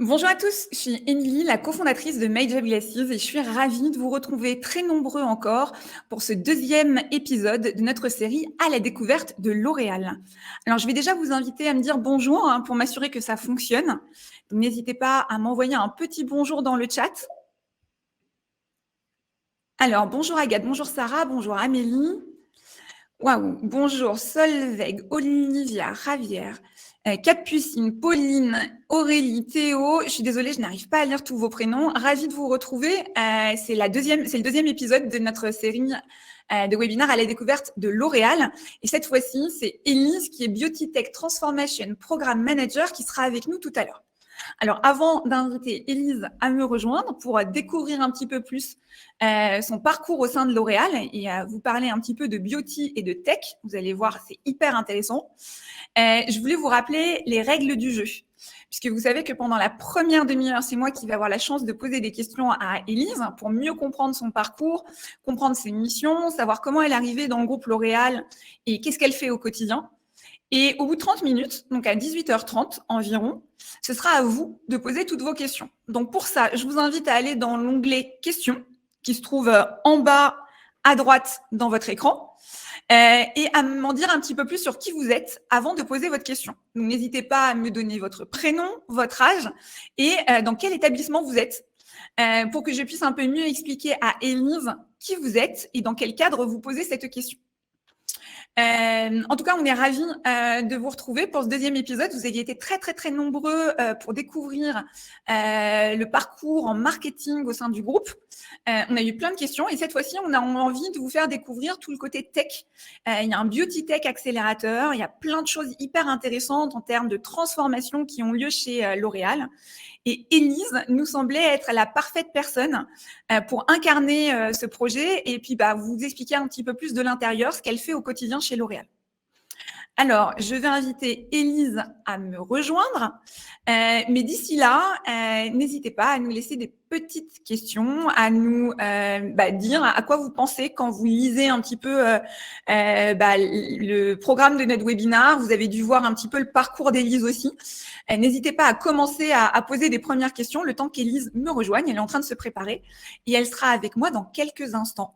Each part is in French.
Bonjour à tous, je suis Émilie, la cofondatrice de Major Glasses et je suis ravie de vous retrouver très nombreux encore pour ce deuxième épisode de notre série à la découverte de L'Oréal. Alors je vais déjà vous inviter à me dire bonjour pour m'assurer que ça fonctionne. Donc, n'hésitez pas à m'envoyer un petit bonjour dans le chat. Alors bonjour Agathe, bonjour Sarah, bonjour Amélie. Waouh, bonjour Solveig, Olivia, Javier, Capucine, Pauline, Aurélie, Théo. Je suis désolée, je n'arrive pas à lire tous vos prénoms. Ravie de vous retrouver. C'est le deuxième épisode de notre série de webinaires à la découverte de L'Oréal. Et cette fois-ci, c'est Élise qui est Beauty Tech Transformation Programme Manager qui sera avec nous tout à l'heure. Alors, avant d'inviter Élise à me rejoindre pour découvrir un petit peu plus son parcours au sein de L'Oréal et vous parler un petit peu de beauty et de tech, vous allez voir, c'est hyper intéressant. Je voulais vous rappeler les règles du jeu. Puisque vous savez que pendant la première demi-heure, c'est moi qui vais avoir la chance de poser des questions à Élise pour mieux comprendre son parcours, comprendre ses missions, savoir comment elle est arrivée dans le groupe L'Oréal et qu'est-ce qu'elle fait au quotidien. Et au bout de 30 minutes, donc à 18h30 environ, ce sera à vous de poser toutes vos questions. Donc pour ça, je vous invite à aller dans l'onglet questions qui se trouve en bas à droite dans votre écran et à m'en dire un petit peu plus sur qui vous êtes avant de poser votre question. Donc n'hésitez pas à me donner votre prénom, votre âge et dans quel établissement vous êtes pour que je puisse un peu mieux expliquer à Élise qui vous êtes et dans quel cadre vous posez cette question. En tout cas, on est ravis de vous retrouver pour ce deuxième épisode. Vous aviez été très, très, très nombreux pour découvrir le parcours en marketing au sein du groupe. On a eu plein de questions et cette fois-ci, on a envie de vous faire découvrir tout le côté tech. Il y a un beauty tech accélérateur. Il y a plein de choses hyper intéressantes en termes de transformation qui ont lieu chez L'Oréal. Et Élise nous semblait être la parfaite personne pour incarner ce projet et puis vous expliquer un petit peu plus de l'intérieur ce qu'elle fait au quotidien chez L'Oréal. Alors, je vais inviter Élise à me rejoindre. Mais d'ici là, n'hésitez pas à nous laisser des petites questions, à nous dire à quoi vous pensez quand vous lisez un petit peu le programme de notre webinaire. Vous avez dû voir un petit peu le parcours d'Élise aussi. N'hésitez pas à commencer à poser des premières questions le temps qu'Élise me rejoigne. Elle est en train de se préparer et elle sera avec moi dans quelques instants.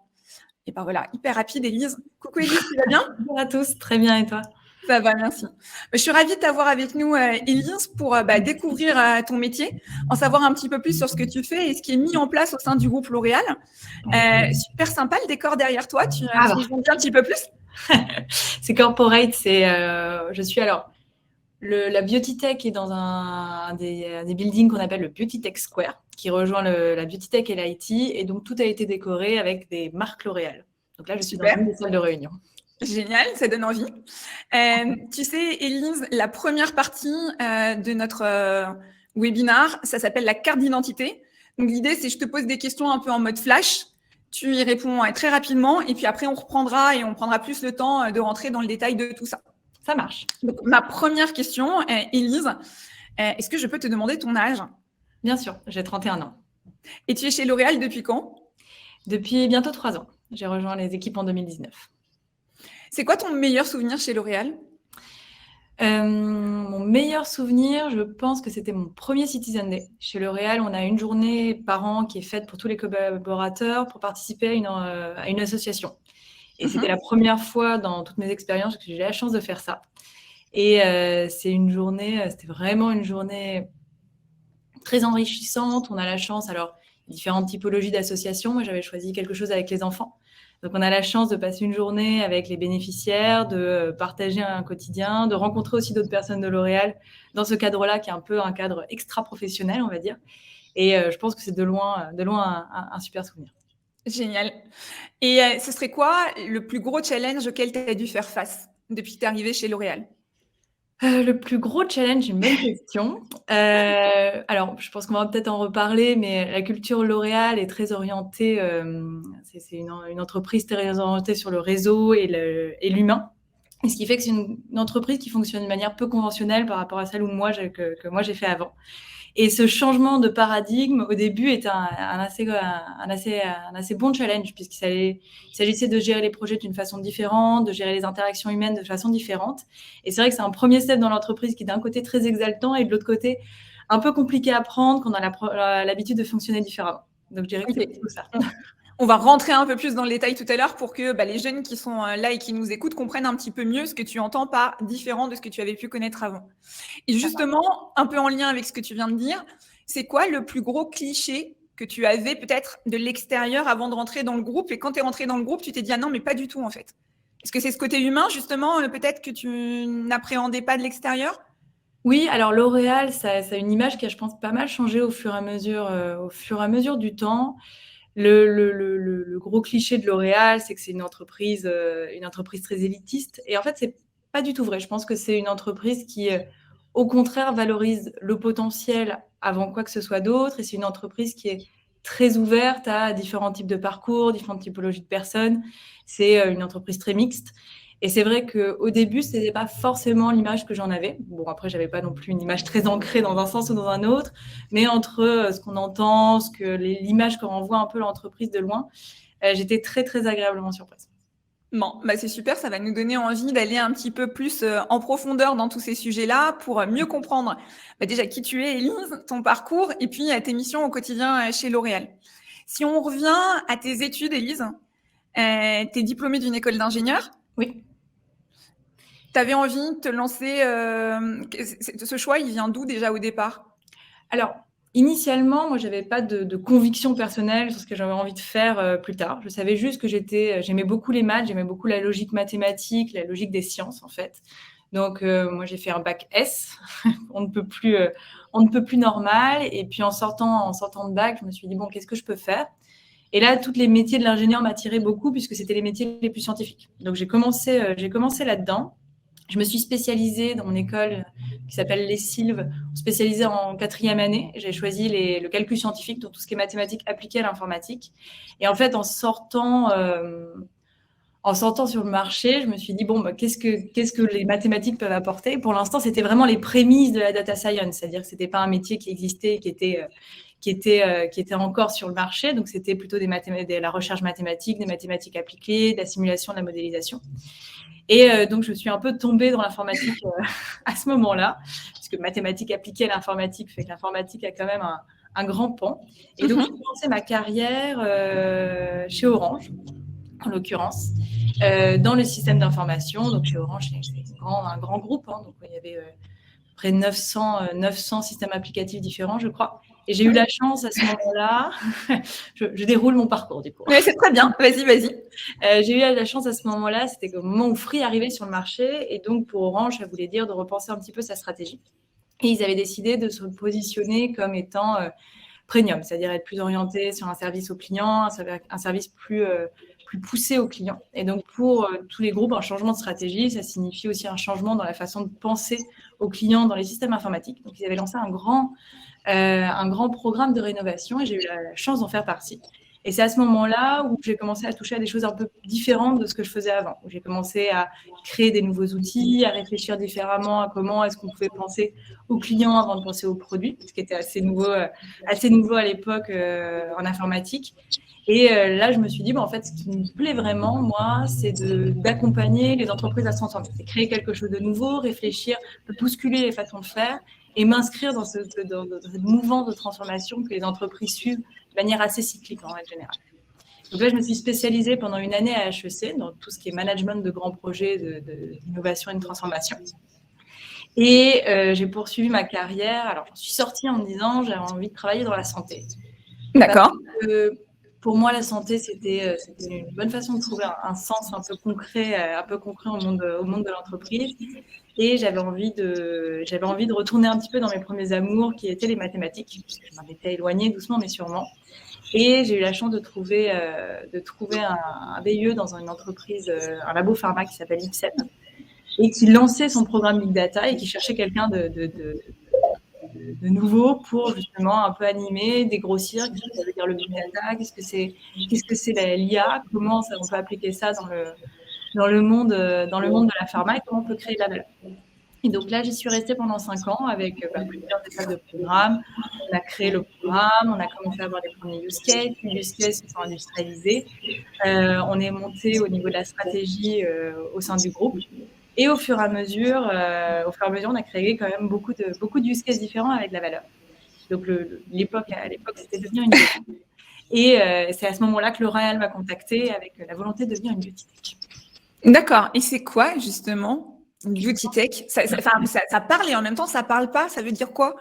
Et voilà, hyper rapide, Élise. Coucou Élise, tu vas bien? Bonjour à tous, très bien et toi? Ça va, merci. Je suis ravie de t'avoir avec nous, Élise, pour découvrir ton métier, en savoir un petit peu plus sur ce que tu fais et ce qui est mis en place au sein du groupe L'Oréal. Super sympa le décor derrière toi. Tu nous en dis un petit peu plus? C'est corporate, je suis alors la Beauty Tech est dans un des buildings qu'on appelle le Beauty Tech Square, qui rejoint la Beauty Tech et l'IT, et donc tout a été décoré avec des marques L'Oréal. Donc là, je suis dans une des salles de réunion. Génial, ça donne envie. Tu sais, Élise, la première partie de notre webinar, ça s'appelle la carte d'identité. Donc l'idée, c'est que je te pose des questions un peu en mode flash. Tu y réponds très rapidement et puis après, on reprendra et on prendra plus le temps de rentrer dans le détail de tout ça. Ça marche. Donc, ma première question, Élise, est-ce que je peux te demander ton âge? Bien sûr, j'ai 31 ans. Et tu es chez L'Oréal depuis quand? Depuis bientôt 3 ans. J'ai rejoint les équipes en 2019. C'est quoi ton meilleur souvenir chez L'Oréal? Mon meilleur souvenir, je pense que c'était mon premier Citizen Day. Chez L'Oréal, on a une journée par an qui est faite pour tous les collaborateurs pour participer à une association. Et c'était la première fois dans toutes mes expériences que j'ai eu la chance de faire ça. Et c'était vraiment une journée très enrichissante. On a la chance, alors, différentes typologies d'associations. Moi, j'avais choisi quelque chose avec les enfants. Donc, on a la chance de passer une journée avec les bénéficiaires, de partager un quotidien, de rencontrer aussi d'autres personnes de L'Oréal dans ce cadre-là, qui est un peu un cadre extra-professionnel, on va dire. Et je pense que c'est de loin un super souvenir. Génial. Et ce serait quoi le plus gros challenge auquel tu as dû faire face depuis que tu es arrivée chez L'Oréal? Le plus gros challenge, une bonne question. Alors, je pense qu'on va peut-être en reparler, mais la culture L'Oréal est très orientée, c'est une entreprise très orientée sur le réseau et l'humain. Et ce qui fait que c'est une entreprise qui fonctionne de manière peu conventionnelle par rapport à celle que moi j'ai fait avant. Et ce changement de paradigme, au début, était un assez bon challenge, puisqu'il s'agissait de gérer les projets d'une façon différente, de gérer les interactions humaines de façon différente. Et c'est vrai que c'est un premier step dans l'entreprise qui est d'un côté très exaltant et de l'autre côté un peu compliquées à prendre quand on a l'habitude de fonctionner différemment. Donc, je dirais que c'est Ok. plutôt ça. On va rentrer un peu plus dans le détail tout à l'heure pour que les jeunes qui sont là et qui nous écoutent comprennent un petit peu mieux ce que tu entends par différent de ce que tu avais pu connaître avant. Et justement, un peu en lien avec ce que tu viens de dire, c'est quoi le plus gros cliché que tu avais peut-être de l'extérieur avant de rentrer dans le groupe? Et quand tu es rentré dans le groupe, tu t'es dit, ah non, mais pas du tout en fait. Est-ce que c'est ce côté humain, justement, peut-être que tu n'appréhendais pas de l'extérieur? Oui, alors L'Oréal, ça a une image qui a, je pense, pas mal changé au fur et à mesure du temps. Le gros cliché de L'Oréal, c'est que c'est une entreprise très élitiste. Et en fait, c'est pas du tout vrai. Je pense que c'est une entreprise qui, au contraire, valorise le potentiel avant quoi que ce soit d'autre. Et c'est une entreprise qui est très ouverte à différents types de parcours, différentes typologies de personnes. C'est une entreprise très mixte. Et c'est vrai qu'au début, ce n'était pas forcément l'image que j'en avais. Bon, après, je n'avais pas non plus une image très ancrée dans un sens ou dans un autre. Mais entre ce qu'on entend, l'image que renvoie un peu l'entreprise de loin, j'étais très, très agréablement surprise. Bon, c'est super, ça va nous donner envie d'aller un petit peu plus en profondeur dans tous ces sujets-là pour mieux comprendre déjà qui tu es, Élise, ton parcours et puis tes missions au quotidien chez L'Oréal. Si on revient à tes études, Élise, tu es diplômée d'une école d'ingénieur. Oui. Tu avais envie de te lancer, ce choix, il vient d'où déjà au départ? Alors, initialement, moi, j'avais pas de conviction personnelle sur ce que j'avais envie de faire plus tard. Je savais juste que j'aimais beaucoup les maths, j'aimais beaucoup la logique mathématique, la logique des sciences, en fait. Donc, moi, j'ai fait un bac S, on ne peut plus normal. Et puis, en sortant de bac, je me suis dit, bon, qu'est-ce que je peux faire? Et là, tous les métiers de l'ingénieur m'attiraient beaucoup puisque c'était les métiers les plus scientifiques. Donc, j'ai commencé là-dedans. Je me suis spécialisée dans mon école qui s'appelle Les Sylves, spécialisée en 4e année. J'ai choisi le calcul scientifique, donc tout ce qui est mathématiques appliquées à l'informatique. Et en fait, en sortant sur le marché, je me suis dit, bon, qu'est-ce que les mathématiques peuvent apporter? Pour l'instant, c'était vraiment les prémices de la data science, c'est-à-dire que ce n'était pas un métier qui existait, qui était encore sur le marché. Donc, c'était plutôt de la recherche mathématique, des mathématiques appliquées, de la simulation, de la modélisation. Et donc, je suis un peu tombée dans l'informatique à ce moment-là, puisque mathématiques appliquées à l'informatique fait que l'informatique a quand même un grand pan. Et donc, j'ai commencé ma carrière chez Orange, en l'occurrence, dans le système d'information. Donc, chez Orange, c'est un grand groupe. Donc, il y avait près de 900 systèmes applicatifs différents, je crois. Et j'ai eu la chance à ce moment-là, je déroule mon parcours du coup. Oui, c'est très bien, vas-y. J'ai eu la chance à ce moment-là, c'était au moment où Free arrivait sur le marché. Et donc, pour Orange, ça voulait dire de repenser un petit peu sa stratégie. Et ils avaient décidé de se positionner comme étant premium, c'est-à-dire être plus orienté sur un service au client, un service plus poussé au client. Et donc, pour tous les groupes, un changement de stratégie, ça signifie aussi un changement dans la façon de penser aux clients dans les systèmes informatiques. Donc, ils avaient lancé un grand programme de rénovation et j'ai eu la chance d'en faire partie. Et c'est à ce moment-là où j'ai commencé à toucher à des choses un peu différentes de ce que je faisais avant, où j'ai commencé à créer des nouveaux outils, à réfléchir différemment à comment est-ce qu'on pouvait penser aux clients avant de penser aux produits, ce qui était assez nouveau à l'époque en informatique. Et là, je me suis dit, en fait, ce qui me plaît vraiment, moi, c'est d'accompagner les entreprises à se transformer. C'est créer quelque chose de nouveau, réfléchir, bousculer les façons de faire et m'inscrire dans cette mouvance de transformation que les entreprises suivent de manière assez cyclique en règle générale. Donc là, je me suis spécialisée pendant une année à HEC dans tout ce qui est management de grands projets d'innovation et de transformation. Et j'ai poursuivi ma carrière. Alors, j'en suis sortie en me disant j'avais envie de travailler dans la santé. D'accord. Pour moi, la santé, c'était une bonne façon de trouver un sens un peu concret au monde de l'entreprise. Et j'avais envie de retourner un petit peu dans mes premiers amours, qui étaient les mathématiques, puisque je m'en étais éloignée doucement mais sûrement. Et j'ai eu la chance de trouver un BIE dans une entreprise, un labo pharma qui s'appelle Ipsen, et qui lançait son programme Big Data et qui cherchait quelqu'un de nouveau pour justement un peu animer, dégrossir. Qu'est-ce que ça veut dire le Big Data? Qu'est-ce que c'est l'IA? Comment on peut appliquer ça dans le monde de la pharma et comment on peut créer de la valeur? Et donc là, j'y suis restée pendant 5 ans avec plusieurs étapes de programme. On a créé le programme, on a commencé à avoir les premiers use cases. Les use cases se sont industrialisés. On est monté au niveau de la stratégie au sein du groupe. Et au fur et à mesure, on a créé quand même beaucoup de use cases différents avec la valeur. Donc, à l'époque, c'était devenir une beauty. Et c'est à ce moment-là que L'Oréal m'a contactée avec la volonté de devenir une beauty tech. D'accord. Et c'est quoi, justement, une beauty tech? Ça parle et en même temps, ça parle pas. Ça veut dire quoi?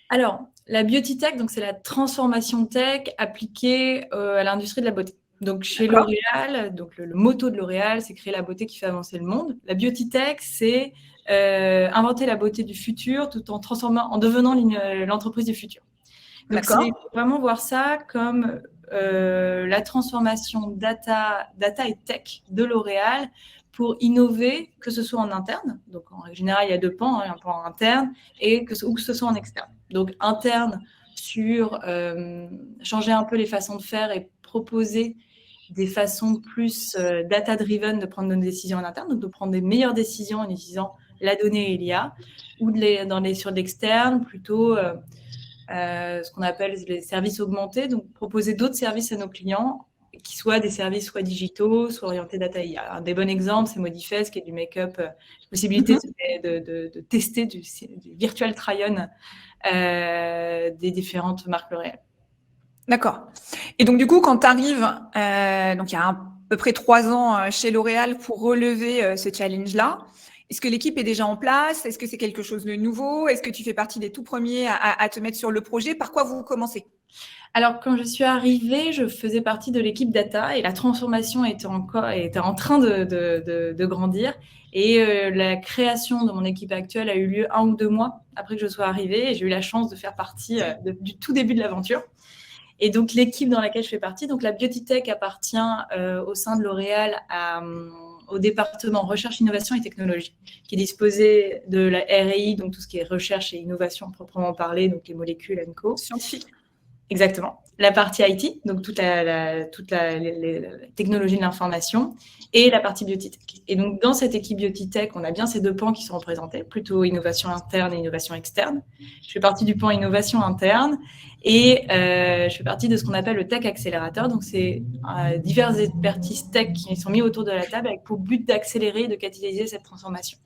Alors, la beauty tech, donc c'est la transformation tech appliquée à l'industrie de la beauté. Donc, chez L'Oréal, donc le motto de L'Oréal, c'est créer la beauté qui fait avancer le monde. La beauty tech, c'est inventer la beauté du futur tout en transformant, en devenant l'entreprise du futur. Donc, il faut vraiment voir ça comme la transformation data et tech de L'Oréal pour innover, que ce soit en interne. Donc, en règle générale, il y a 2 pans, un pan interne ou que ce soit en externe. Donc, interne sur changer un peu les façons de faire et proposer des façons plus data-driven de prendre nos décisions en interne, donc de prendre des meilleures décisions en utilisant la donnée et l'IA, ou sur l'externe, plutôt ce qu'on appelle les services augmentés, donc proposer d'autres services à nos clients, qui soient des services soit digitaux, soit orientés data IA. Un des bons exemples, c'est Modifest, qui est du make-up, possibilité de tester du virtual try-on des différentes marques L'Oréal. D'accord. Et donc, du coup, quand tu arrives, donc il y a à peu près 3 ans chez L'Oréal pour relever ce challenge-là, est-ce que l'équipe est déjà en place? Est-ce que c'est quelque chose de nouveau? Est-ce que tu fais partie des tout premiers à te mettre sur le projet? Par quoi vous commencez? Alors, quand je suis arrivée, je faisais partie de l'équipe data et la transformation était en train de grandir. Et la création de mon équipe actuelle a eu lieu 1 ou 2 mois après que je sois arrivée. Et j'ai eu la chance de faire partie du tout début de l'aventure. Et donc, l'équipe dans laquelle je fais partie, donc la Beauty Tech appartient au sein de L'Oréal au département recherche, innovation et technologie, qui est disposé de la R&I, donc tout ce qui est recherche et innovation proprement parlé, donc les molécules & co. Scientifique. Exactement. La partie IT, donc toute la technologie de l'information, et la partie Beauty Tech. Et donc, dans cette équipe Beauty Tech, on a bien ces 2 pans qui sont représentés, plutôt innovation interne et innovation externe. Je fais partie du pan innovation interne et je fais partie de ce qu'on appelle le Tech Accélérateur. Donc, c'est diverses expertises tech qui sont mis autour de la table avec pour but d'accélérer et de catalyser cette transformation.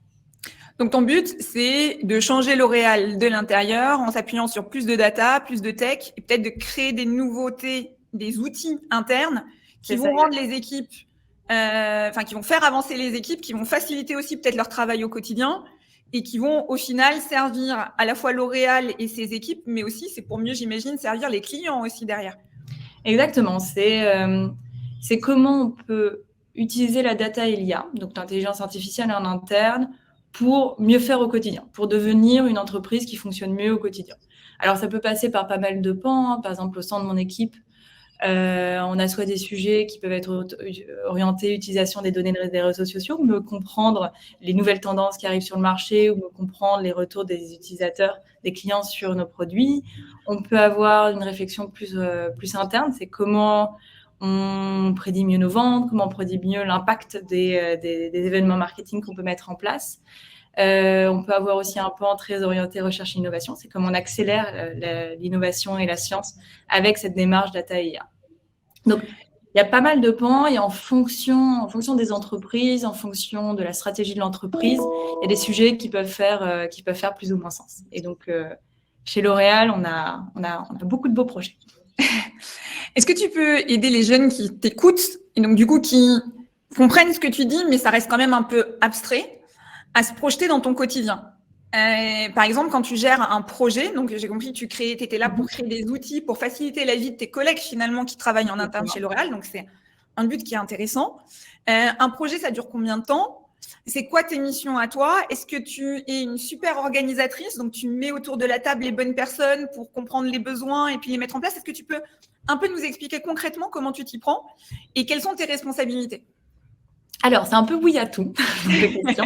Donc, ton but, c'est de changer L'Oréal de l'intérieur en s'appuyant sur plus de data, plus de tech, et peut-être de créer des nouveautés, des outils internes qui vont rendre les équipes, qui vont faire avancer les équipes, qui vont faciliter aussi peut-être leur travail au quotidien et qui vont au final servir à la fois L'Oréal et ses équipes, mais aussi, c'est pour mieux, j'imagine, servir les clients aussi derrière. Exactement. C'est comment on peut utiliser la data et l'IA, donc l'intelligence artificielle en interne, pour mieux faire au quotidien, pour devenir une entreprise qui fonctionne mieux au quotidien. Alors, ça peut passer par pas mal de pans. Par exemple, au sein de mon équipe, on a soit des sujets qui peuvent être orientés utilisation des données des réseaux sociaux, me comprendre les nouvelles tendances qui arrivent sur le marché ou me comprendre les retours des utilisateurs, des clients sur nos produits. On peut avoir une réflexion plus interne, c'est comment on prédit mieux nos ventes, comment on prédit mieux l'impact des événements marketing qu'on peut mettre en place. On peut avoir aussi un pan très orienté recherche et innovation, c'est comment on accélère l'innovation et la science avec cette démarche data et IA. Donc, il y a pas mal de pans et en fonction des entreprises, en fonction de la stratégie de l'entreprise, il y a des sujets qui peuvent faire plus ou moins sens. Et donc, chez L'Oréal, on a beaucoup de beaux projets. Est-ce que tu peux aider les jeunes qui t'écoutent et donc du coup qui comprennent ce que tu dis, mais ça reste quand même un peu abstrait, à se projeter dans ton quotidien? Par exemple, quand tu gères un projet, donc j'ai compris que tu étais là pour créer des outils pour faciliter la vie de tes collègues finalement qui travaillent en interne chez L'Oréal, donc c'est un but qui est intéressant. Un projet, ça dure combien de temps? C'est quoi tes missions à toi? Est-ce que tu es une super organisatrice, donc tu mets autour de la table les bonnes personnes pour comprendre les besoins et puis les mettre en place? Est-ce que tu peux un peu nous expliquer concrètement comment tu t'y prends et quelles sont tes responsabilités? Alors, c'est un peu oui à tout, de questions.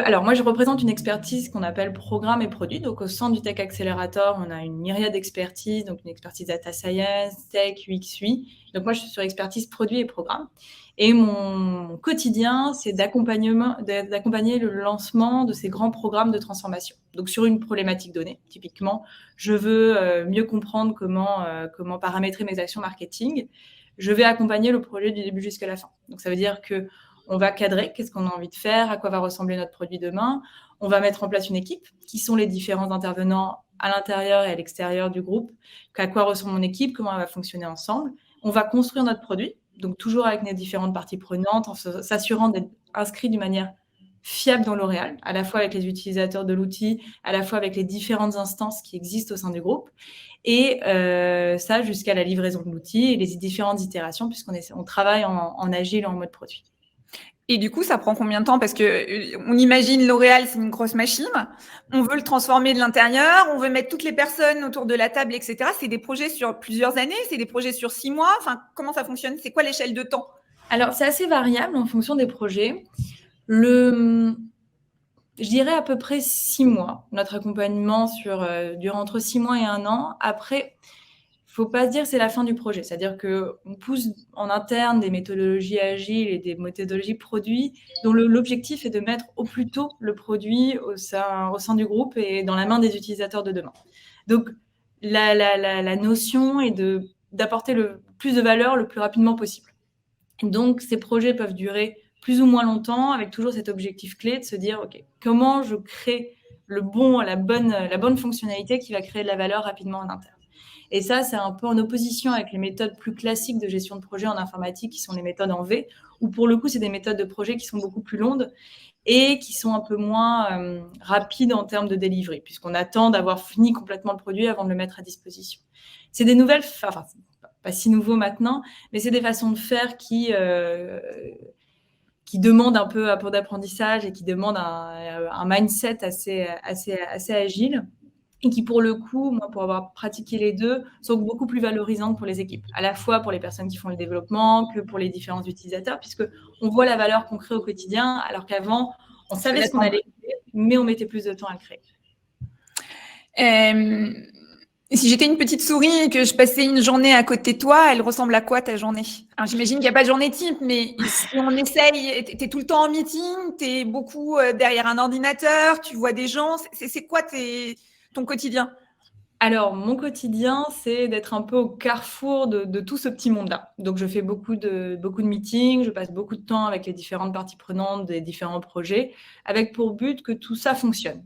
Alors, moi, je représente une expertise qu'on appelle programme et produit. Donc, au sein du Tech Accelerator, on a une myriade d'expertises, donc une expertise data science, tech, UX, UI. Donc, moi, je suis sur expertise produit et programme. Et mon quotidien, c'est d'accompagner le lancement de ces grands programmes de transformation. Donc, sur une problématique donnée, typiquement, je veux mieux comprendre comment paramétrer mes actions marketing. Je vais accompagner le projet du début jusqu'à la fin. Donc, ça veut dire que On va cadrer qu'est-ce qu'on a envie de faire, à quoi va ressembler notre produit demain. On va mettre en place une équipe, qui sont les différents intervenants à l'intérieur et à l'extérieur du groupe, à quoi ressemble mon équipe, comment elle va fonctionner ensemble. On va construire notre produit, donc toujours avec nos différentes parties prenantes, en s'assurant d'être inscrit d'une manière fiable dans L'Oréal, à la fois avec les utilisateurs de l'outil, à la fois avec les différentes instances qui existent au sein du groupe, et ça jusqu'à la livraison de l'outil et les différentes itérations, puisqu'on travaille en agile, en mode produit. Et du coup, ça prend combien de temps? Parce que on imagine L'Oréal, c'est une grosse machine. On veut le transformer de l'intérieur. On veut mettre toutes les personnes autour de la table, etc. C'est des projets sur plusieurs années. C'est des projets sur 6 mois. Enfin, comment ça fonctionne? C'est quoi l'échelle de temps? Alors, c'est assez variable en fonction des projets. Je dirais à peu près 6 mois. Notre accompagnement dure entre 6 mois et 1 an. Après, il ne faut pas se dire que c'est la fin du projet. C'est-à-dire qu'on pousse en interne des méthodologies agiles et des méthodologies produits dont l'objectif est de mettre au plus tôt le produit au sein du groupe et dans la main des utilisateurs de demain. Donc, la notion est d'apporter le plus de valeur le plus rapidement possible. Donc, ces projets peuvent durer plus ou moins longtemps avec toujours cet objectif clé de se dire, OK, comment je crée la bonne fonctionnalité qui va créer de la valeur rapidement en interne. Et ça, c'est un peu en opposition avec les méthodes plus classiques de gestion de projet en informatique, qui sont les méthodes en V, où pour le coup, c'est des méthodes de projet qui sont beaucoup plus longues et qui sont un peu moins rapides en termes de delivery, puisqu'on attend d'avoir fini complètement le produit avant de le mettre à disposition. C'est des nouvelles, enfin, pas si nouveau maintenant, mais c'est des façons de faire qui demandent un peu d'apprentissage et qui demandent un mindset assez agile. Et qui, pour le coup, moi, pour avoir pratiqué les deux, sont beaucoup plus valorisantes pour les équipes, à la fois pour les personnes qui font le développement que pour les différents utilisateurs, puisqu'on voit la valeur qu'on crée au quotidien, alors qu'avant, on savait ce qu'on allait créer, mais on mettait plus de temps à le créer. Si j'étais une petite souris et que je passais une journée à côté de toi, elle ressemble à quoi ta journée? Alors, j'imagine qu'il n'y a pas de journée type, mais si on essaye, tu es tout le temps en meeting, tu es beaucoup derrière un ordinateur, tu vois des gens, c'est quoi ton quotidien? Alors, mon quotidien, c'est d'être un peu au carrefour de tout ce petit monde-là. Donc, je fais beaucoup de meetings, je passe beaucoup de temps avec les différentes parties prenantes des différents projets, avec pour but que tout ça fonctionne.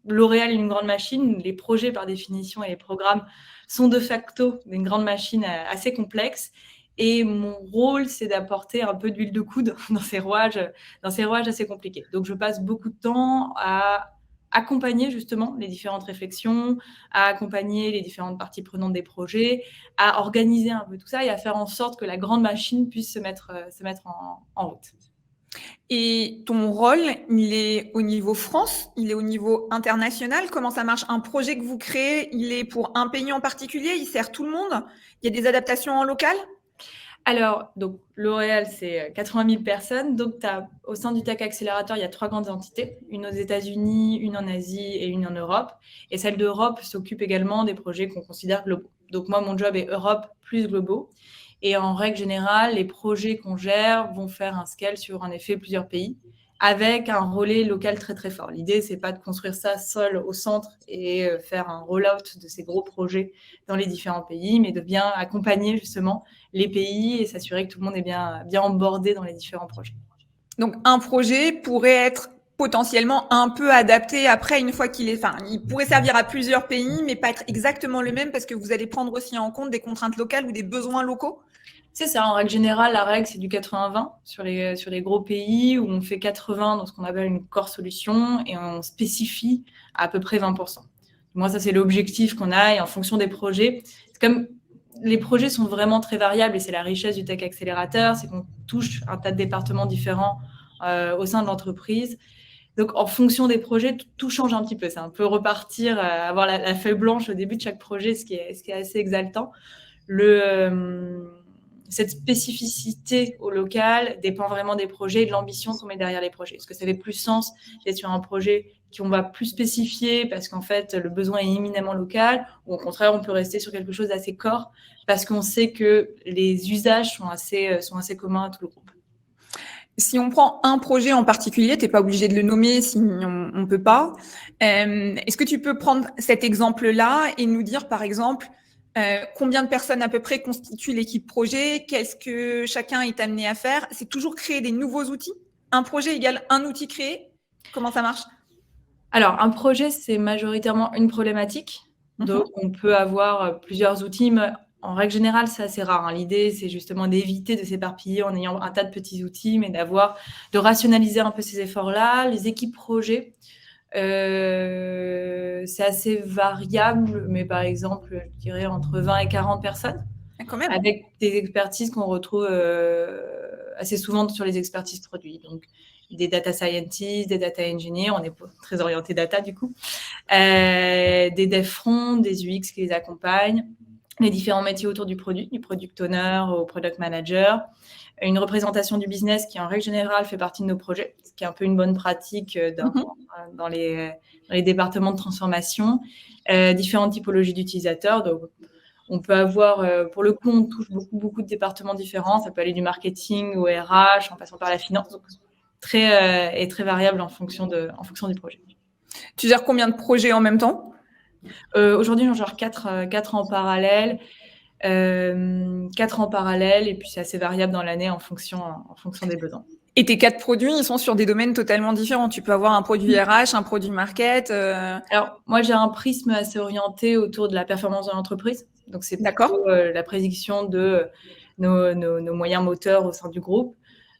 L'Oréal est une grande machine, les projets par définition et les programmes sont de facto une grande machine assez complexe. Et mon rôle, c'est d'apporter un peu d'huile de coude dans ces rouages assez compliqués. Donc, je passe beaucoup de temps à accompagner justement les différentes réflexions, à accompagner les différentes parties prenantes des projets, à organiser un peu tout ça et à faire en sorte que la grande machine puisse se mettre en route. Et ton rôle, il est au niveau France, il est au niveau international? Comment ça marche? Un projet que vous créez, il est pour un pays en particulier? Il sert tout le monde? Il y a des adaptations en local? Alors, donc, L'Oréal, c'est 80 000 personnes. Donc, au sein du Tech Accelerator, il y a 3 grandes entités, une aux États-Unis, une en Asie et une en Europe. Et celle d'Europe s'occupe également des projets qu'on considère globaux. Donc, moi, mon job est Europe plus globaux. Et en règle générale, les projets qu'on gère vont faire un scale sur, en effet, plusieurs pays, avec un relais local très, très fort. L'idée, c'est pas de construire ça seul au centre et faire un roll-out de ces gros projets dans les différents pays, mais de bien accompagner justement les pays et s'assurer que tout le monde est bien onboardé dans les différents projets. Donc, un projet pourrait être potentiellement un peu adapté après une fois qu'il est... Enfin, il pourrait servir à plusieurs pays, mais pas être exactement le même parce que vous allez prendre aussi en compte des contraintes locales ou des besoins locaux? C'est ça, en règle générale, la règle, c'est du 80-20 sur les gros pays où on fait 80 dans ce qu'on appelle une core solution et on spécifie à peu près 20%. Moi, ça, c'est l'objectif qu'on a et en fonction des projets. C'est comme les projets sont vraiment très variables et c'est la richesse du Tech Accelerator, c'est qu'on touche un tas de départements différents au sein de l'entreprise. Donc, en fonction des projets, tout change un petit peu. C'est un peu repartir, avoir la feuille blanche au début de chaque projet, ce qui est assez exaltant. Cette spécificité au local dépend vraiment des projets et de l'ambition qu'on met derrière les projets. Est-ce que ça fait plus sens d'être sur un projet qu'on va plus spécifier parce qu'en fait, le besoin est éminemment local, ou au contraire, on peut rester sur quelque chose d'assez core parce qu'on sait que les usages sont assez communs à tout le groupe. Si on prend un projet en particulier, tu n'es pas obligé de le nommer si on ne peut pas. Est-ce que tu peux prendre cet exemple-là et nous dire, par exemple, Combien de personnes à peu près constituent l'équipe projet? Qu'est-ce que chacun est amené à faire? C'est toujours créer des nouveaux outils? Un projet égale un outil créé? Comment ça marche? Alors, un projet, c'est majoritairement une problématique. Donc, on peut avoir plusieurs outils, mais en règle générale, c'est assez rare, hein. L'idée, c'est justement d'éviter de s'éparpiller en ayant un tas de petits outils, mais de rationaliser un peu ces efforts-là. Les équipes projets, c'est assez variable, mais par exemple, je dirais entre 20 et 40 personnes, Quand même. avec des expertises qu'on retrouve assez souvent sur les expertises produits. Donc, des data scientists, des data engineers, on est très orienté data du coup, des dev front, des UX qui les accompagnent, les différents métiers autour du produit, du product owner au product manager, une représentation du business qui en règle générale fait partie de nos projets, ce qui est un peu une bonne pratique dans les départements de transformation, différentes typologies d'utilisateurs. Donc, on peut avoir, pour le coup, on touche beaucoup de départements différents. Ça peut aller du marketing au RH, en passant par la finance. Donc, très variable en fonction du projet. Tu gères combien de projets en même temps? Aujourd'hui, j'en gère 4 en parallèle. 4 en parallèle, et puis c'est assez variable dans l'année en fonction des besoins. Et tes 4 produits, ils sont sur des domaines totalement différents. Tu peux avoir un produit RH, un produit market. Alors, moi, j'ai un prisme assez orienté autour de la performance de l'entreprise. Donc, c'est plutôt la prédiction de nos moyens moteurs au sein du groupe.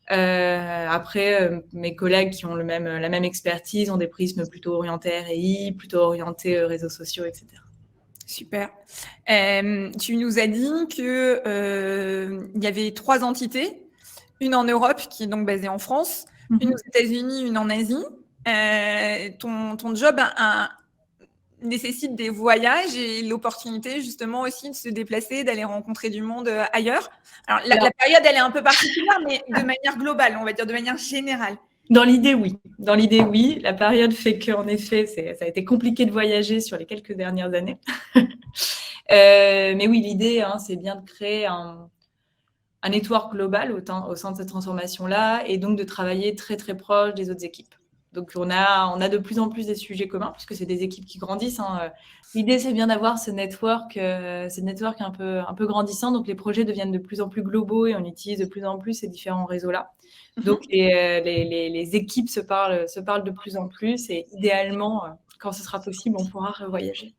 Après, mes collègues qui ont la même expertise ont des prismes plutôt orientés RI, plutôt orientés réseaux sociaux, etc. Super. Tu nous as dit que il y avait 3 entités, une en Europe qui est donc basée en France, une aux États-Unis, une en Asie. Ton job nécessite des voyages et l'opportunité justement aussi de se déplacer, d'aller rencontrer du monde ailleurs. Alors la période, elle est un peu particulière, mais de manière globale, on va dire de manière générale. Dans l'idée, oui. La période fait qu'en effet, ça a été compliqué de voyager sur les quelques dernières années. Mais oui, l'idée, c'est bien de créer un network global au sein de cette transformation-là, et donc de travailler très, très proche des autres équipes. Donc, on a de plus en plus des sujets communs, puisque c'est des équipes qui grandissent, hein. L'idée, c'est bien d'avoir ce network un peu grandissant. Donc, les projets deviennent de plus en plus globaux et on utilise de plus en plus ces différents réseaux-là. Donc, les équipes se parlent de plus en plus, et idéalement, quand ce sera possible, on pourra voyager.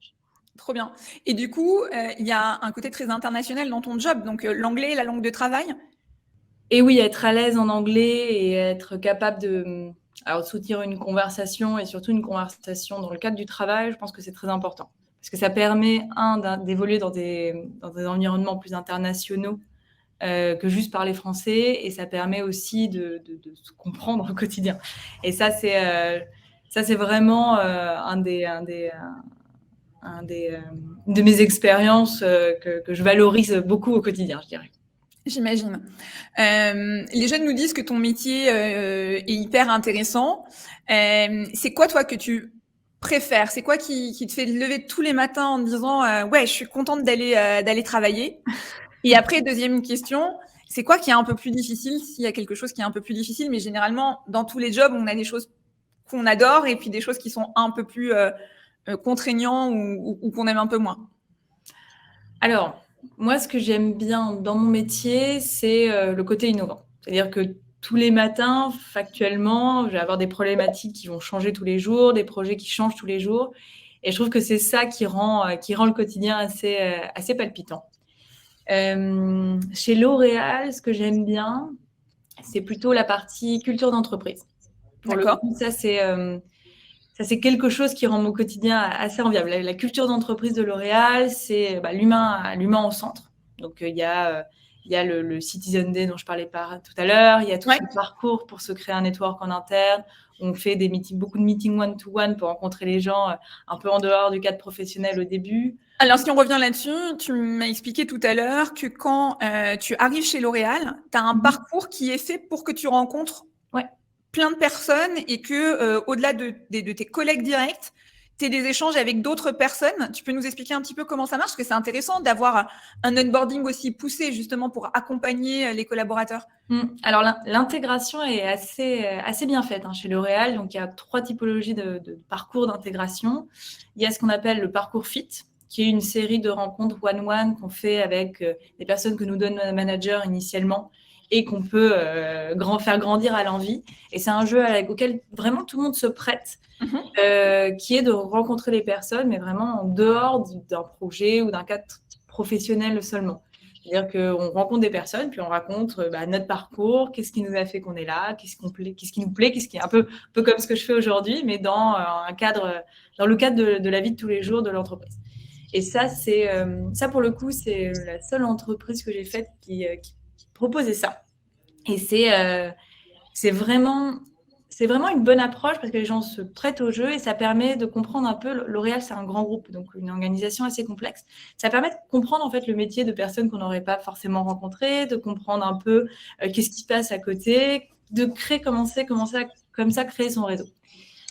Trop bien. Et du coup, il y a un côté très international dans ton job. Donc, l'anglais, la langue de travail? Et oui, être à l'aise en anglais et être capable de soutenir une conversation, et surtout une conversation dans le cadre du travail, je pense que c'est très important. Parce que ça permet, d'évoluer dans des environnements plus internationaux que juste parler français, et ça permet aussi de se comprendre au quotidien. Et ça, c'est vraiment une de mes expériences que je valorise beaucoup au quotidien, je dirais. J'imagine. Les jeunes nous disent que ton métier est hyper intéressant. C'est quoi, toi, que tu préfères? C'est quoi qui te fait lever tous les matins en te disant ouais, je suis contente d'aller travailler? Et après, deuxième question, c'est quoi qui est un peu plus difficile? S'il y a quelque chose qui est un peu plus difficile, mais généralement, dans tous les jobs, on a des choses qu'on adore et puis des choses qui sont un peu plus contraignants ou qu'on aime un peu moins. Alors, moi, ce que j'aime bien dans mon métier, c'est le côté innovant. C'est-à-dire que tous les matins, factuellement, je vais avoir des problématiques qui vont changer tous les jours, des projets qui changent tous les jours. Et je trouve que c'est ça qui rend le quotidien assez palpitant. Chez L'Oréal, ce que j'aime bien, c'est plutôt la partie culture d'entreprise. Pour le coup, ça, c'est quelque chose qui rend mon quotidien assez enviable. La culture d'entreprise de L'Oréal, c'est l'humain au centre. Donc, il y a le Citizen Day dont je parlais tout à l'heure. Il y a tout ce parcours pour se créer un network en interne. On fait beaucoup de meetings one-to-one pour rencontrer les gens un peu en dehors du cadre professionnel au début. Alors, si on revient là-dessus, tu m'as expliqué tout à l'heure que quand tu arrives chez L'Oréal, tu as un parcours qui est fait pour que tu rencontres plein de personnes et que, au-delà de tes collègues directs, tu aies des échanges avec d'autres personnes. Tu peux nous expliquer un petit peu comment ça marche? Parce que c'est intéressant d'avoir un onboarding aussi poussé justement pour accompagner les collaborateurs. Alors, l'intégration est assez bien faite chez L'Oréal. Donc, il y a 3 typologies de parcours d'intégration. Il y a ce qu'on appelle le parcours FIT, qui est une série de rencontres one-one qu'on fait avec des personnes que nous donne notre manager initialement et qu'on peut faire grandir à l'envie. Et c'est un jeu auquel vraiment tout le monde se prête, qui est de rencontrer les personnes, mais vraiment en dehors d'un projet ou d'un cadre professionnel seulement. C'est-à-dire qu'on rencontre des personnes, puis on raconte notre parcours, qu'est-ce qui nous a fait qu'on est là, qu'est-ce qui nous plaît, qu'est-ce qui est un peu comme ce que je fais aujourd'hui, mais dans le cadre de la vie de tous les jours de l'entreprise. Et ça, ça pour le coup, c'est la seule entreprise que j'ai faite qui proposait ça. Et c'est vraiment une bonne approche parce que les gens se prêtent au jeu et ça permet de comprendre un peu. L'Oréal, c'est un grand groupe, donc une organisation assez complexe. Ça permet de comprendre en fait le métier de personnes qu'on n'aurait pas forcément rencontrées, de comprendre un peu qu'est-ce qui se passe à côté, de commencer comme ça créer son réseau.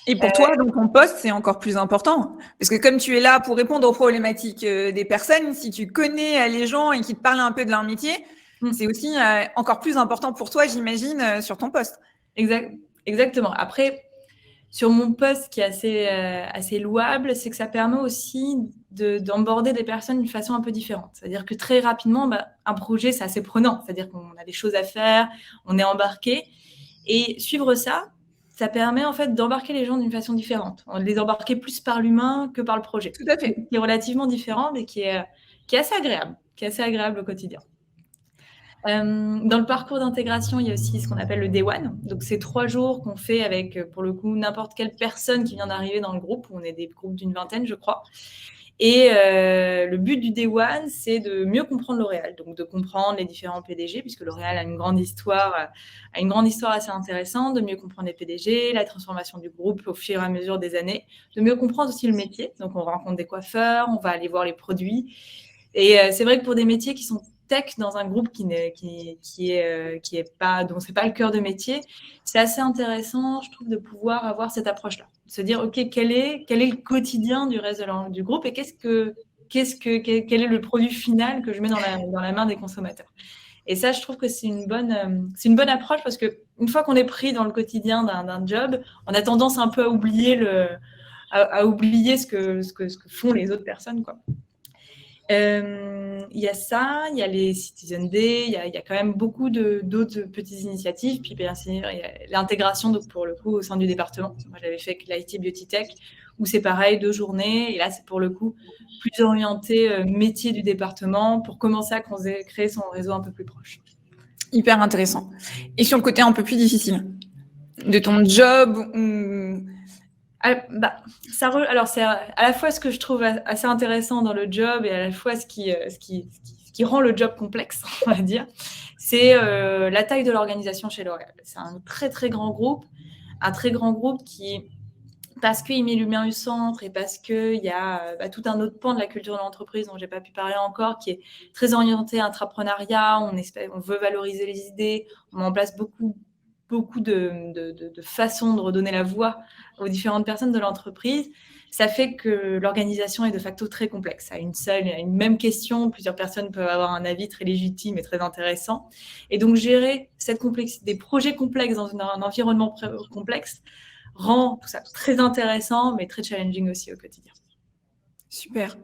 Et pour toi, dans ton poste, c'est encore plus important. Parce que comme tu es là pour répondre aux problématiques des personnes, si tu connais les gens et qu'ils te parlent un peu de leur métier, c'est aussi encore plus important pour toi, j'imagine, sur ton poste. Exactement. Après, sur mon poste, qui est assez louable, c'est que ça permet aussi d'emborder des personnes d'une façon un peu différente. C'est-à-dire que très rapidement, un projet, c'est assez prenant. C'est-à-dire qu'on a des choses à faire, on est embarqué. Et suivre ça permet en fait d'embarquer les gens d'une façon différente. On les embarquer plus par l'humain que par le projet. Tout à fait. Qui est relativement différent, mais qui est assez agréable au quotidien. Dans le parcours d'intégration, il y a aussi ce qu'on appelle le Day One. Donc, c'est 3 jours qu'on fait avec, pour le coup, n'importe quelle personne qui vient d'arriver dans le groupe. On est des groupes d'une vingtaine, je crois. Et le but du Day One, c'est de mieux comprendre L'Oréal, donc de comprendre les différents PDG, puisque L'Oréal a une grande histoire assez intéressante, de mieux comprendre les PDG, la transformation du groupe au fur et à mesure des années, de mieux comprendre aussi le métier. Donc, on rencontre des coiffeurs, on va aller voir les produits. Et c'est vrai que pour des métiers qui sont tech dans un groupe qui est pas, dont c'est pas le cœur de métier, c'est assez intéressant, je trouve, de pouvoir avoir cette approche-là, se dire ok, quel est le quotidien du reste du groupe et quel est le produit final que je mets dans la main des consommateurs. Et ça, je trouve que c'est une bonne approche parce que une fois qu'on est pris dans le quotidien d'un job, on a tendance un peu à oublier ce que font les autres personnes, quoi. Il y a ça, il y a les Citizen Day, il y a quand même beaucoup d'autres petites initiatives. Puis bien sûr, il y a l'intégration, donc pour le coup, au sein du département. Moi, j'avais fait l'IT Beauty Tech, où c'est pareil, 2 journées. Et là, c'est pour le coup plus orienté métier du département pour commencer à créer son réseau un peu plus proche. Hyper intéressant. Et sur le côté un peu plus difficile de ton job alors c'est à la fois ce que je trouve assez intéressant dans le job et à la fois ce qui rend le job complexe, on va dire, c'est la taille de l'organisation chez L'Oréal. C'est un très très grand groupe, qui, parce qu'il met l'humain au centre et parce qu'il y a tout un autre pan de la culture de l'entreprise dont j'ai pas pu parler encore, qui est très orienté à intrapreneuriat, on veut valoriser les idées, on met en place beaucoup de façons de redonner la voix aux différentes personnes de l'entreprise, ça fait que l'organisation est de facto très complexe. À une même question, plusieurs personnes peuvent avoir un avis très légitime et très intéressant. Et donc, gérer cette complexité, des projets complexes dans un environnement complexe, rend tout ça très intéressant, mais très challenging aussi au quotidien. Super.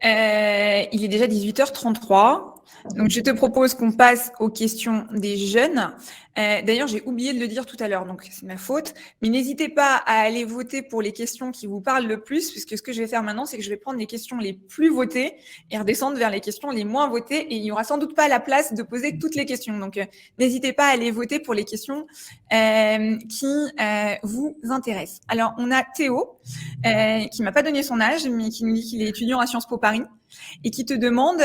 Il est déjà 18h33. Donc, je te propose qu'on passe aux questions des jeunes. D'ailleurs, j'ai oublié de le dire tout à l'heure, donc c'est ma faute. Mais n'hésitez pas à aller voter pour les questions qui vous parlent le plus, puisque ce que je vais faire maintenant, c'est que je vais prendre les questions les plus votées et redescendre vers les questions les moins votées. Et il n'y aura sans doute pas la place de poser toutes les questions. Donc, n'hésitez pas à aller voter pour les questions qui vous intéressent. Alors, on a Théo, qui m'a pas donné son âge, mais qui nous dit qu'il est étudiant à Sciences Po Paris et qui te demande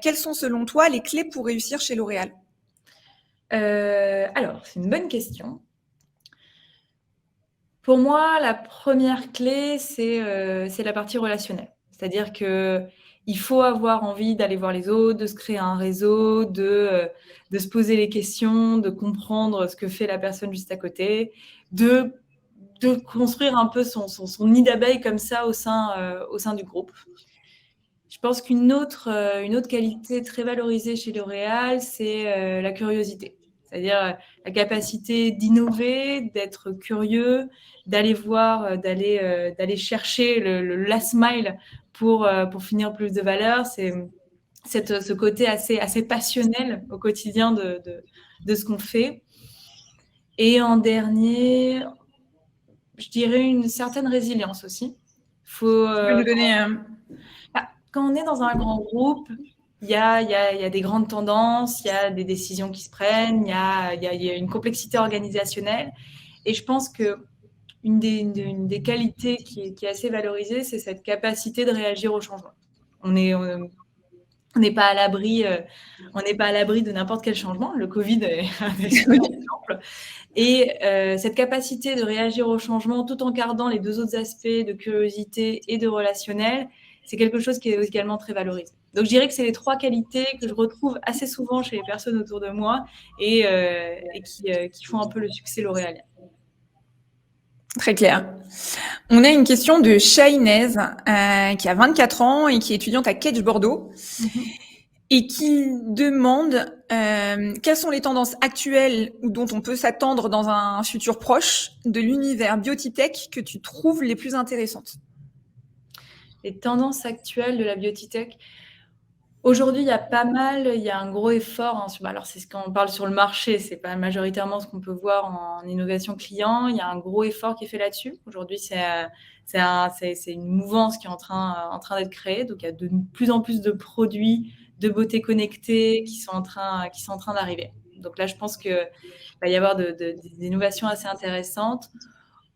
quelles sont selon toi les clés pour réussir chez L'Oréal. Alors, c'est une bonne question. Pour moi, la première clé, c'est la partie relationnelle. C'est-à-dire qu'il faut avoir envie d'aller voir les autres, de se créer un réseau, de se poser les questions, de comprendre ce que fait la personne juste à côté, de construire un peu son nid d'abeille comme ça au sein du groupe. Je pense qu'une autre qualité très valorisée chez L'Oréal, c'est la curiosité. C'est-à-dire la capacité d'innover, d'être curieux, d'aller voir, d'aller chercher le last mile pour finir plus de valeur. C'est ce côté assez passionnel au quotidien de ce qu'on fait. Et en dernier, je dirais une certaine résilience aussi. Tu peux nous donner Quand on est dans un grand groupe, il y a des grandes tendances, il y a des décisions qui se prennent, il y a une complexité organisationnelle. Et je pense qu'une des qualités qui est assez valorisée, c'est cette capacité de réagir au changement. On n'est pas à l'abri de n'importe quel changement. Le Covid est un exemple. Et cette capacité de réagir au changement tout en gardant les deux autres aspects de curiosité et de relationnel, c'est quelque chose qui est également très valorisé. Donc, je dirais que c'est les 3 qualités que je retrouve assez souvent chez les personnes autour de moi et qui font un peu le succès l'Oréalien. Très clair. On a une question de Shainez, qui a 24 ans et qui est étudiante à Kedge Bordeaux, et qui demande quelles sont les tendances actuelles ou dont on peut s'attendre dans un futur proche de l'univers Beauty-Tech que tu trouves les plus intéressantes. Les tendances actuelles de la Beauty-Tech. Aujourd'hui, il y a un gros effort. Alors, c'est quand on parle sur le marché, c'est pas majoritairement ce qu'on peut voir en innovation client. Il y a un gros effort qui est fait là-dessus. Aujourd'hui, c'est une mouvance qui est en train d'être créée. Donc, il y a de plus en plus de produits de beauté connectée qui sont en train d'arriver. Donc là, je pense qu'il va y avoir des innovations assez intéressantes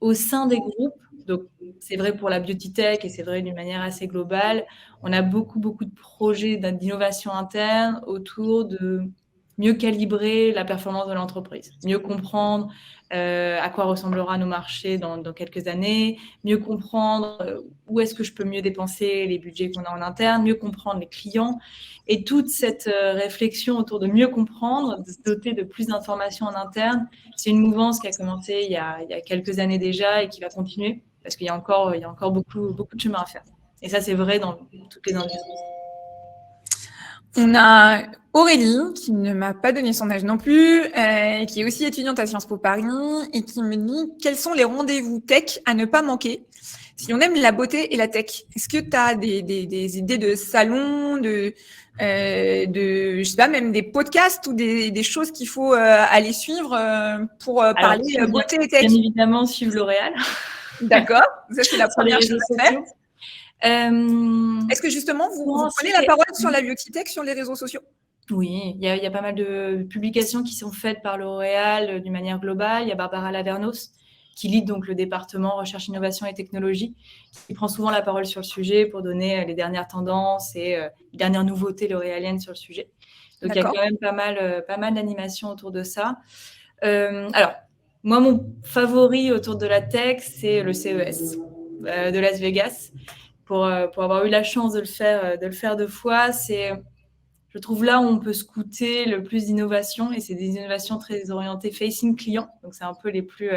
au sein des groupes. Donc, c'est vrai pour la beauty tech et c'est vrai d'une manière assez globale. On a beaucoup de projets d'innovation interne autour de mieux calibrer la performance de l'entreprise, mieux comprendre à quoi ressemblera nos marchés dans quelques années, mieux comprendre où est-ce que je peux mieux dépenser les budgets qu'on a en interne, mieux comprendre les clients. Et toute cette réflexion autour de mieux comprendre, de se doter de plus d'informations en interne, c'est une mouvance qui a commencé il y a quelques années déjà et qui va continuer parce qu'il y a encore beaucoup de chemin à faire. Et ça, c'est vrai dans toutes les industries. On a Aurélie, qui ne m'a pas donné son âge non plus, qui est aussi étudiante à Sciences Po Paris, et qui me dit quels sont les rendez-vous tech à ne pas manquer si on aime la beauté et la tech. Est-ce que tu as des idées de salons, de je sais pas, même des podcasts ou des choses qu'il faut aller suivre pour parler beauté et tech? Bien évidemment, suivre L'Oréal. D'accord, ça c'est la première chose à faire. Est-ce que justement, vous prenez la parole sur la beauty tech sur les réseaux sociaux? Oui, il y a pas mal de publications qui sont faites par L'Oréal d'une manière globale. Il y a Barbara Lavernos qui lead donc le département recherche, innovation et technologie, qui prend souvent la parole sur le sujet pour donner les dernières tendances et les dernières nouveautés l'oréaliennes sur le sujet. Donc, il y a quand même pas mal d'animations autour de ça. Alors, moi, mon favori autour de la tech, c'est le CES de Las Vegas. Pour avoir eu la chance de le faire 2 fois, je trouve là où on peut scouter le plus d'innovations, et c'est des innovations très orientées facing client, donc c'est un peu les plus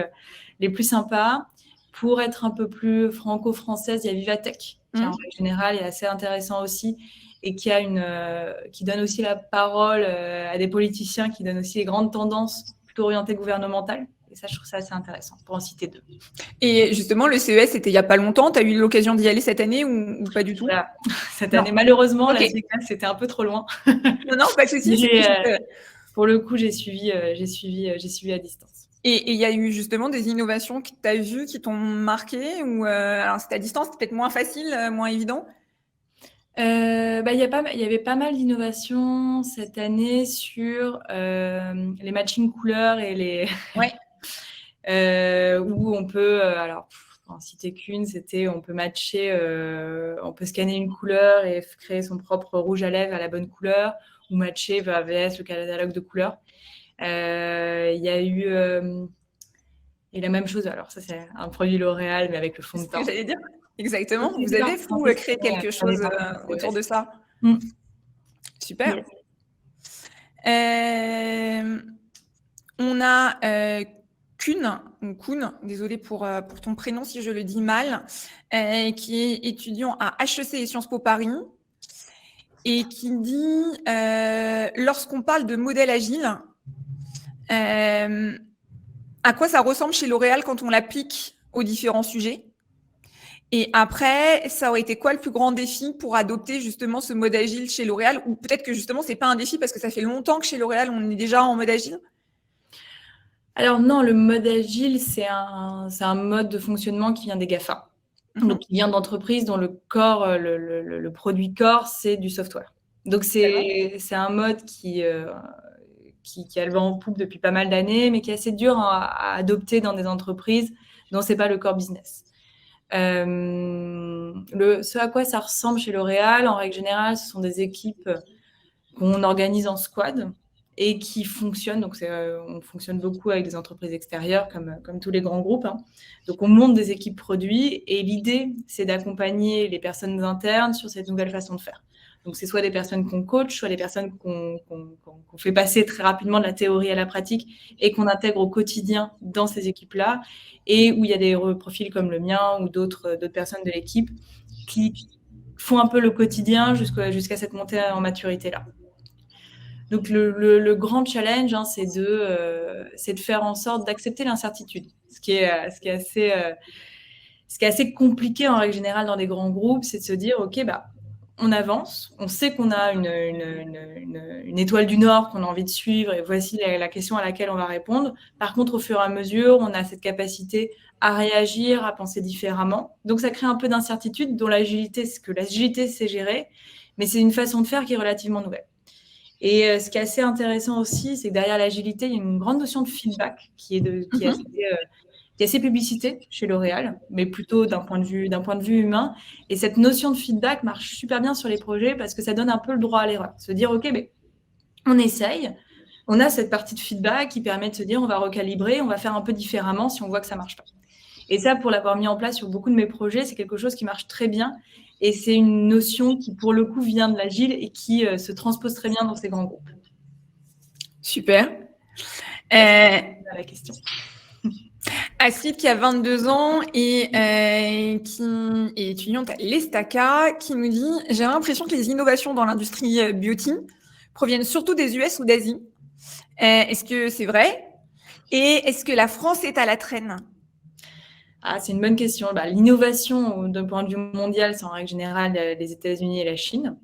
sympas. Pour être un peu plus franco-française, il y a Vivatech, qui en règle générale est assez intéressant aussi, et qui donne aussi la parole à des politiciens, qui donnent aussi les grandes tendances plutôt orientées gouvernementales. Et ça, je trouve ça assez intéressant, pour en citer 2. Et justement, le CES, c'était il n'y a pas longtemps. Tu as eu l'occasion d'y aller cette année ou pas du tout? Voilà. Cette année, malheureusement, Las Vegas, c'était un peu trop loin. Non, pas de souci. Pour le coup, j'ai suivi à distance. Et il y a eu justement des innovations que tu as vues qui t'ont marqué ou alors c'était à distance, c'est peut-être moins facile, moins évident? Il y avait pas mal d'innovations cette année sur les matching couleurs et les où on peut alors pour en citer qu'une, c'était on peut matcher, on peut scanner une couleur et créer son propre rouge à lèvres à la bonne couleur, ou matcher VS le catalogue de couleurs. Il y a eu et la même chose, alors ça c'est un produit L'Oréal mais avec le fond de teint. J'allais dire. Exactement. Vous avez créé quelque chose autour de ça. Super. Yes. On a Kuhn, désolée pour ton prénom si je le dis mal, qui est étudiant à HEC et Sciences Po Paris, et qui dit lorsqu'on parle de modèle agile, à quoi ça ressemble chez L'Oréal quand on l'applique aux différents sujets? Et après, ça aurait été quoi le plus grand défi pour adopter justement ce mode agile chez L'Oréal? Ou peut-être que justement, c'est pas un défi parce que ça fait longtemps que chez L'Oréal, on est déjà en mode agile? Alors non, le mode agile, c'est un mode de fonctionnement qui vient des GAFA. Donc, qui vient d'entreprises dont le corps, le produit corps, c'est du software. Donc, c'est un mode qui a le vent en poupe depuis pas mal d'années, mais qui est assez dur à adopter dans des entreprises dont c'est pas le core business. Ce à quoi ça ressemble chez L'Oréal, en règle générale, ce sont des équipes qu'on organise en squad et qui fonctionnent. Donc, on fonctionne beaucoup avec des entreprises extérieures, comme tous les grands groupes. Hein. Donc, on monte des équipes produits et l'idée, c'est d'accompagner les personnes internes sur cette nouvelle façon de faire. Donc, c'est soit des personnes qu'on coach, soit des personnes qu'on fait passer très rapidement de la théorie à la pratique et qu'on intègre au quotidien dans ces équipes-là, et où il y a des profils comme le mien ou d'autres personnes de l'équipe qui font un peu le quotidien jusqu'à cette montée en maturité-là. Donc, le grand challenge, hein, c'est de faire en sorte d'accepter l'incertitude, ce qui est assez compliqué en règle générale dans des grands groupes, c'est de se dire, OK, on avance, on sait qu'on a une étoile du Nord qu'on a envie de suivre et voici la question à laquelle on va répondre. Par contre, au fur et à mesure, on a cette capacité à réagir, à penser différemment. Donc, ça crée un peu d'incertitude dont l'agilité, c'est gérer, mais c'est une façon de faire qui est relativement nouvelle. Et ce qui est assez intéressant aussi, c'est que derrière l'agilité, il y a une grande notion de feedback qui est assez publicité chez L'Oréal, mais plutôt d'un point de vue humain. Et cette notion de feedback marche super bien sur les projets parce que ça donne un peu le droit à l'erreur. Se dire, OK, mais on essaye, on a cette partie de feedback qui permet de se dire, on va recalibrer, on va faire un peu différemment si on voit que ça marche pas. Et ça, pour l'avoir mis en place sur beaucoup de mes projets, c'est quelque chose qui marche très bien. Et c'est une notion qui, pour le coup, vient de l'agile et qui se transpose très bien dans ces grands groupes. Super. La question. Astrid, qui a 22 ans et qui est étudiante à l'ESTACA, qui nous dit « J'ai l'impression que les innovations dans l'industrie beauty proviennent surtout des US ou d'Asie. Est-ce que c'est vrai? Et est-ce que la France est à la traîne ?» C'est une bonne question. L'innovation, d'un point de vue mondial, c'est en règle générale les États-Unis et la Chine.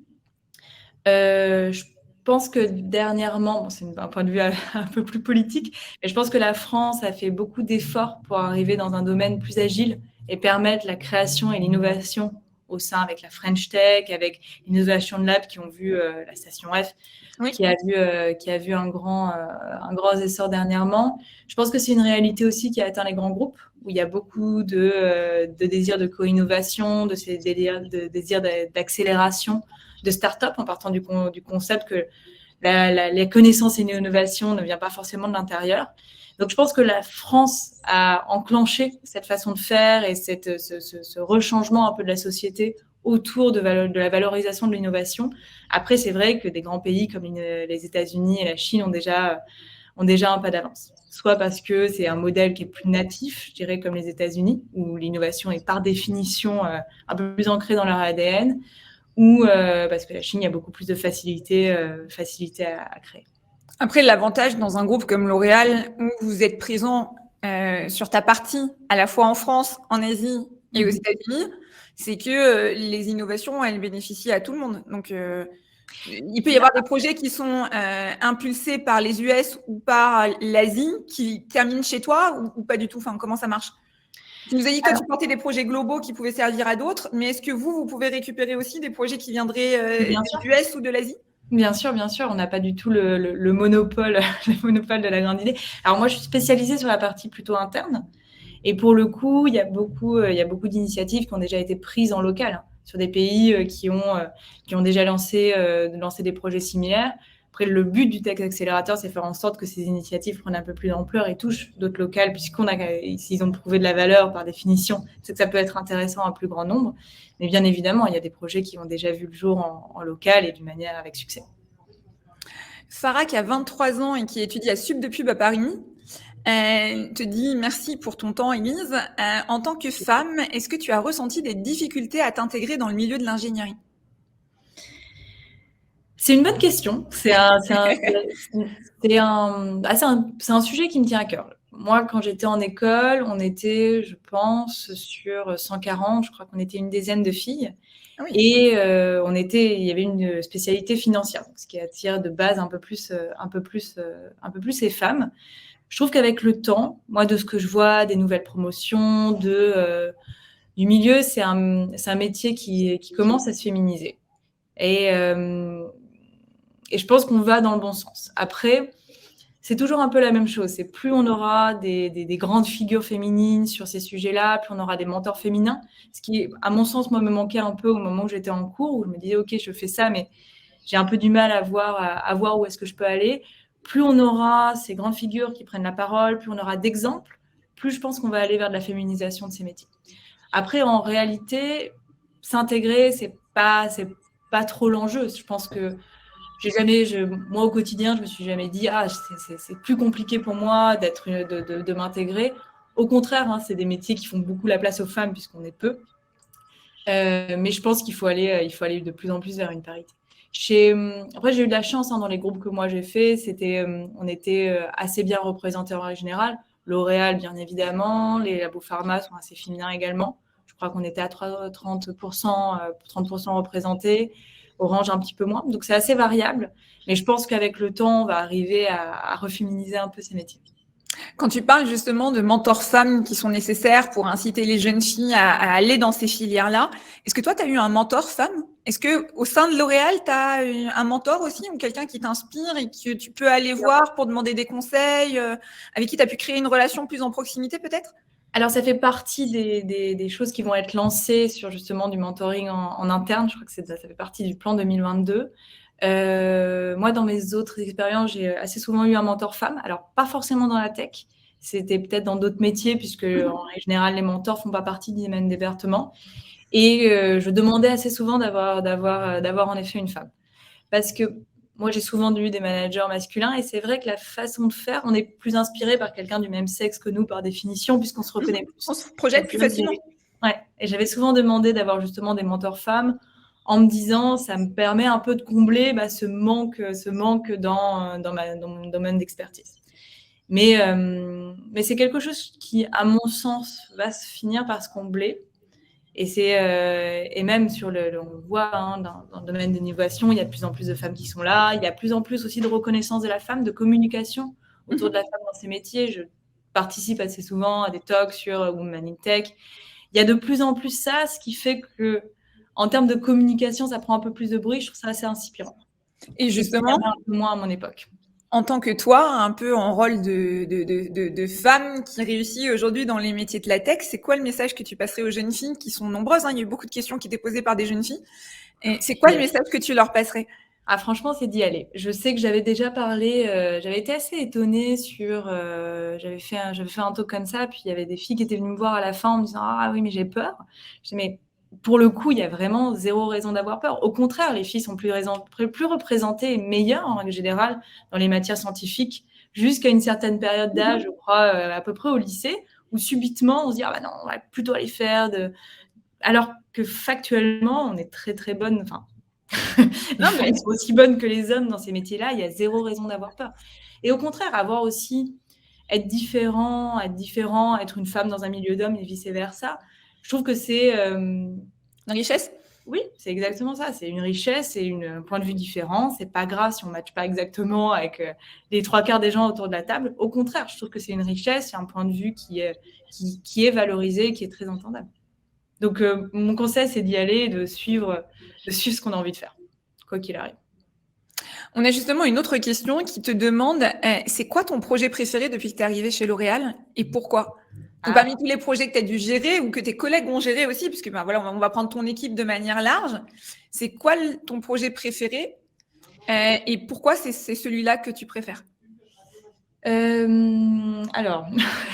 Je pense que dernièrement, c'est un point de vue un peu plus politique, mais je pense que la France a fait beaucoup d'efforts pour arriver dans un domaine plus agile et permettre la création et l'innovation au sein avec la French Tech, avec l'innovation de Lab qui ont vu la station F, oui, qui a vu un grand essor dernièrement. Je pense que c'est une réalité aussi qui a atteint les grands groupes, où il y a beaucoup de désirs de co-innovation, de ces désirs d'accélération, de start-up, en partant du concept que les connaissances et l'innovation ne vient pas forcément de l'intérieur. Donc, je pense que la France a enclenché cette façon de faire et ce rechangement un peu de la société autour de la valorisation de l'innovation. Après, c'est vrai que des grands pays comme les États-Unis et la Chine ont déjà un pas d'avance. Soit parce que c'est un modèle qui est plus natif, je dirais, comme les États-Unis, où l'innovation est par définition un peu plus ancrée dans leur ADN, ou parce que la Chine, il y a beaucoup plus de facilité à créer. Après, l'avantage dans un groupe comme L'Oréal, où vous êtes présent sur ta partie, à la fois en France, en Asie et aux États-Unis, c'est que les innovations, elles bénéficient à tout le monde. Donc, il peut y avoir des projets qui sont impulsés par les US ou par l'Asie qui terminent chez toi ou pas du tout. Enfin, comment ça marche? Tu nous as dit que tu portais des projets globaux qui pouvaient servir à d'autres, mais est-ce que vous pouvez récupérer aussi des projets qui viendraient des US ou de l'Asie? Bien sûr, on n'a pas du tout le monopole, de la grande idée. Alors moi, je suis spécialisée sur la partie plutôt interne. Et pour le coup, il y a beaucoup d'initiatives qui ont déjà été prises en local, hein, sur des pays qui ont déjà lancé des projets similaires. Après, le but du Tech Accelerator, c'est faire en sorte que ces initiatives prennent un peu plus d'ampleur et touchent d'autres locales, s'ils ont prouvé de la valeur par définition, c'est que ça peut être intéressant à un plus grand nombre. Mais bien évidemment, il y a des projets qui ont déjà vu le jour en local et d'une manière avec succès. Farah, qui a 23 ans et qui étudie à Sup de Pub à Paris, te dit merci pour ton temps, Élise. En tant que femme, est-ce que tu as ressenti des difficultés à t'intégrer dans le milieu de l'ingénierie? C'est une bonne question. C'est un sujet qui me tient à cœur. moi, quand j'étais en école, on était, je pense, sur 140. Je crois qu'on était une dizaine de filles. Ah oui. Et il y avait une spécialité financière, ce qui attire de base un peu plus les femmes. Je trouve qu'avec le temps, moi, de ce que je vois, des nouvelles promotions, du milieu, c'est un métier qui commence à se féminiser. Et je pense qu'on va dans le bon sens. Après, c'est toujours un peu la même chose. C'est plus on aura des grandes figures féminines sur ces sujets-là, plus on aura des mentors féminins. Ce qui, à mon sens, moi, me manquait un peu au moment où j'étais en cours, où je me disais, OK, je fais ça, mais j'ai un peu du mal à voir où est-ce que je peux aller. Plus on aura ces grandes figures qui prennent la parole, plus on aura d'exemples, plus je pense qu'on va aller vers de la féminisation de ces métiers. Après, en réalité, s'intégrer, c'est pas trop l'enjeu. Je pense que moi, au quotidien, je me suis jamais dit, c'est plus compliqué pour moi de m'intégrer. Au contraire, hein, c'est des métiers qui font beaucoup la place aux femmes puisqu'on est peu. Mais je pense qu'il faut aller de plus en plus vers une parité. Après, j'ai eu de la chance dans les groupes que moi j'ai fait. On était assez bien représentés en règle générale. L'Oréal, bien évidemment. Les labos pharma sont assez féminins également. Je crois qu'on était à 30% représentés. Orange, un petit peu moins. Donc, c'est assez variable. Mais je pense qu'avec le temps, on va arriver à reféminiser un peu ces métiers. Quand tu parles justement de mentors femmes qui sont nécessaires pour inciter les jeunes filles à aller dans ces filières-là, est-ce que toi, tu as eu un mentor femme? Est-ce qu'au sein de L'Oréal, tu as eu un mentor aussi ou quelqu'un qui t'inspire et que tu peux aller voir pour demander des conseils, avec qui tu as pu créer une relation plus en proximité peut-être? Alors, ça fait partie des choses qui vont être lancées sur justement du mentoring en interne. Je crois que ça fait partie du plan 2022. Moi, dans mes autres expériences, j'ai assez souvent eu un mentor femme. Alors, pas forcément dans la tech. C'était peut-être dans d'autres métiers, puisque en général, les mentors font pas partie du même département. Et je demandais assez souvent d'avoir en effet une femme. Parce que moi, j'ai souvent eu des managers masculins et c'est vrai que la façon de faire, on est plus inspiré par quelqu'un du même sexe que nous par définition, puisqu'on se reconnaît plus. On se projette plus facilement. Ouais. Et j'avais souvent demandé d'avoir justement des mentors femmes en me disant, ça me permet un peu de combler ce manque dans mon domaine d'expertise. Mais c'est quelque chose qui, à mon sens, va se finir par se combler. Et même on le voit dans le domaine de l'innovation, il y a de plus en plus de femmes qui sont là. Il y a de plus en plus aussi de reconnaissance de la femme, de communication autour de la femme dans ces métiers. Je participe assez souvent à des talks sur Women in Tech. Il y a de plus en plus ça, ce qui fait que, en termes de communication, ça prend un peu plus de bruit. Je trouve ça assez inspirant. Et justement, un peu moins à mon époque. En tant que toi, un peu en rôle de femme qui réussit aujourd'hui dans les métiers de la tech, c'est quoi le message que tu passerais aux jeunes filles qui sont nombreuses, hein? Il y a eu beaucoup de questions qui étaient posées par des jeunes filles. Et c'est quoi le message que tu leur passerais? Franchement, c'est d'y aller. Je sais que j'avais déjà parlé, j'avais été assez étonnée j'avais fait un talk comme ça, puis il y avait des filles qui étaient venues me voir à la fin en me disant « Ah oui, mais j'ai peur ». Je dis « Mais pour le coup, il y a vraiment zéro raison d'avoir peur. Au contraire, les filles sont plus représentées et meilleures en règle générale dans les matières scientifiques jusqu'à une certaine période d'âge, je crois, à peu près au lycée, où subitement on se dit « Ah bah non, on va plutôt aller faire de… » Alors que factuellement, on est très très bonne, les femmes sont aussi bonnes que les hommes dans ces métiers-là, il y a zéro raison d'avoir peur. Et au contraire, être différent, être une femme dans un milieu d'hommes et vice-versa, je trouve que c'est… Une richesse? Oui, c'est exactement ça. C'est une richesse, c'est un point de vue différent. C'est pas grave si on ne matche pas exactement avec les 3/4 des gens autour de la table. Au contraire, je trouve que c'est une richesse, c'est un point de vue qui est valorisé, qui est très entendable. Donc, mon conseil, c'est d'y aller et de suivre ce qu'on a envie de faire, quoi qu'il arrive. On a justement une autre question qui te demande, c'est quoi ton projet préféré depuis que tu es arrivée chez L'Oréal et pourquoi? Donc, parmi tous les projets que tu as dû gérer ou que tes collègues ont géré aussi, puisque voilà, on va prendre ton équipe de manière large, c'est quoi ton projet préféré et pourquoi c'est celui-là que tu préfères? Alors,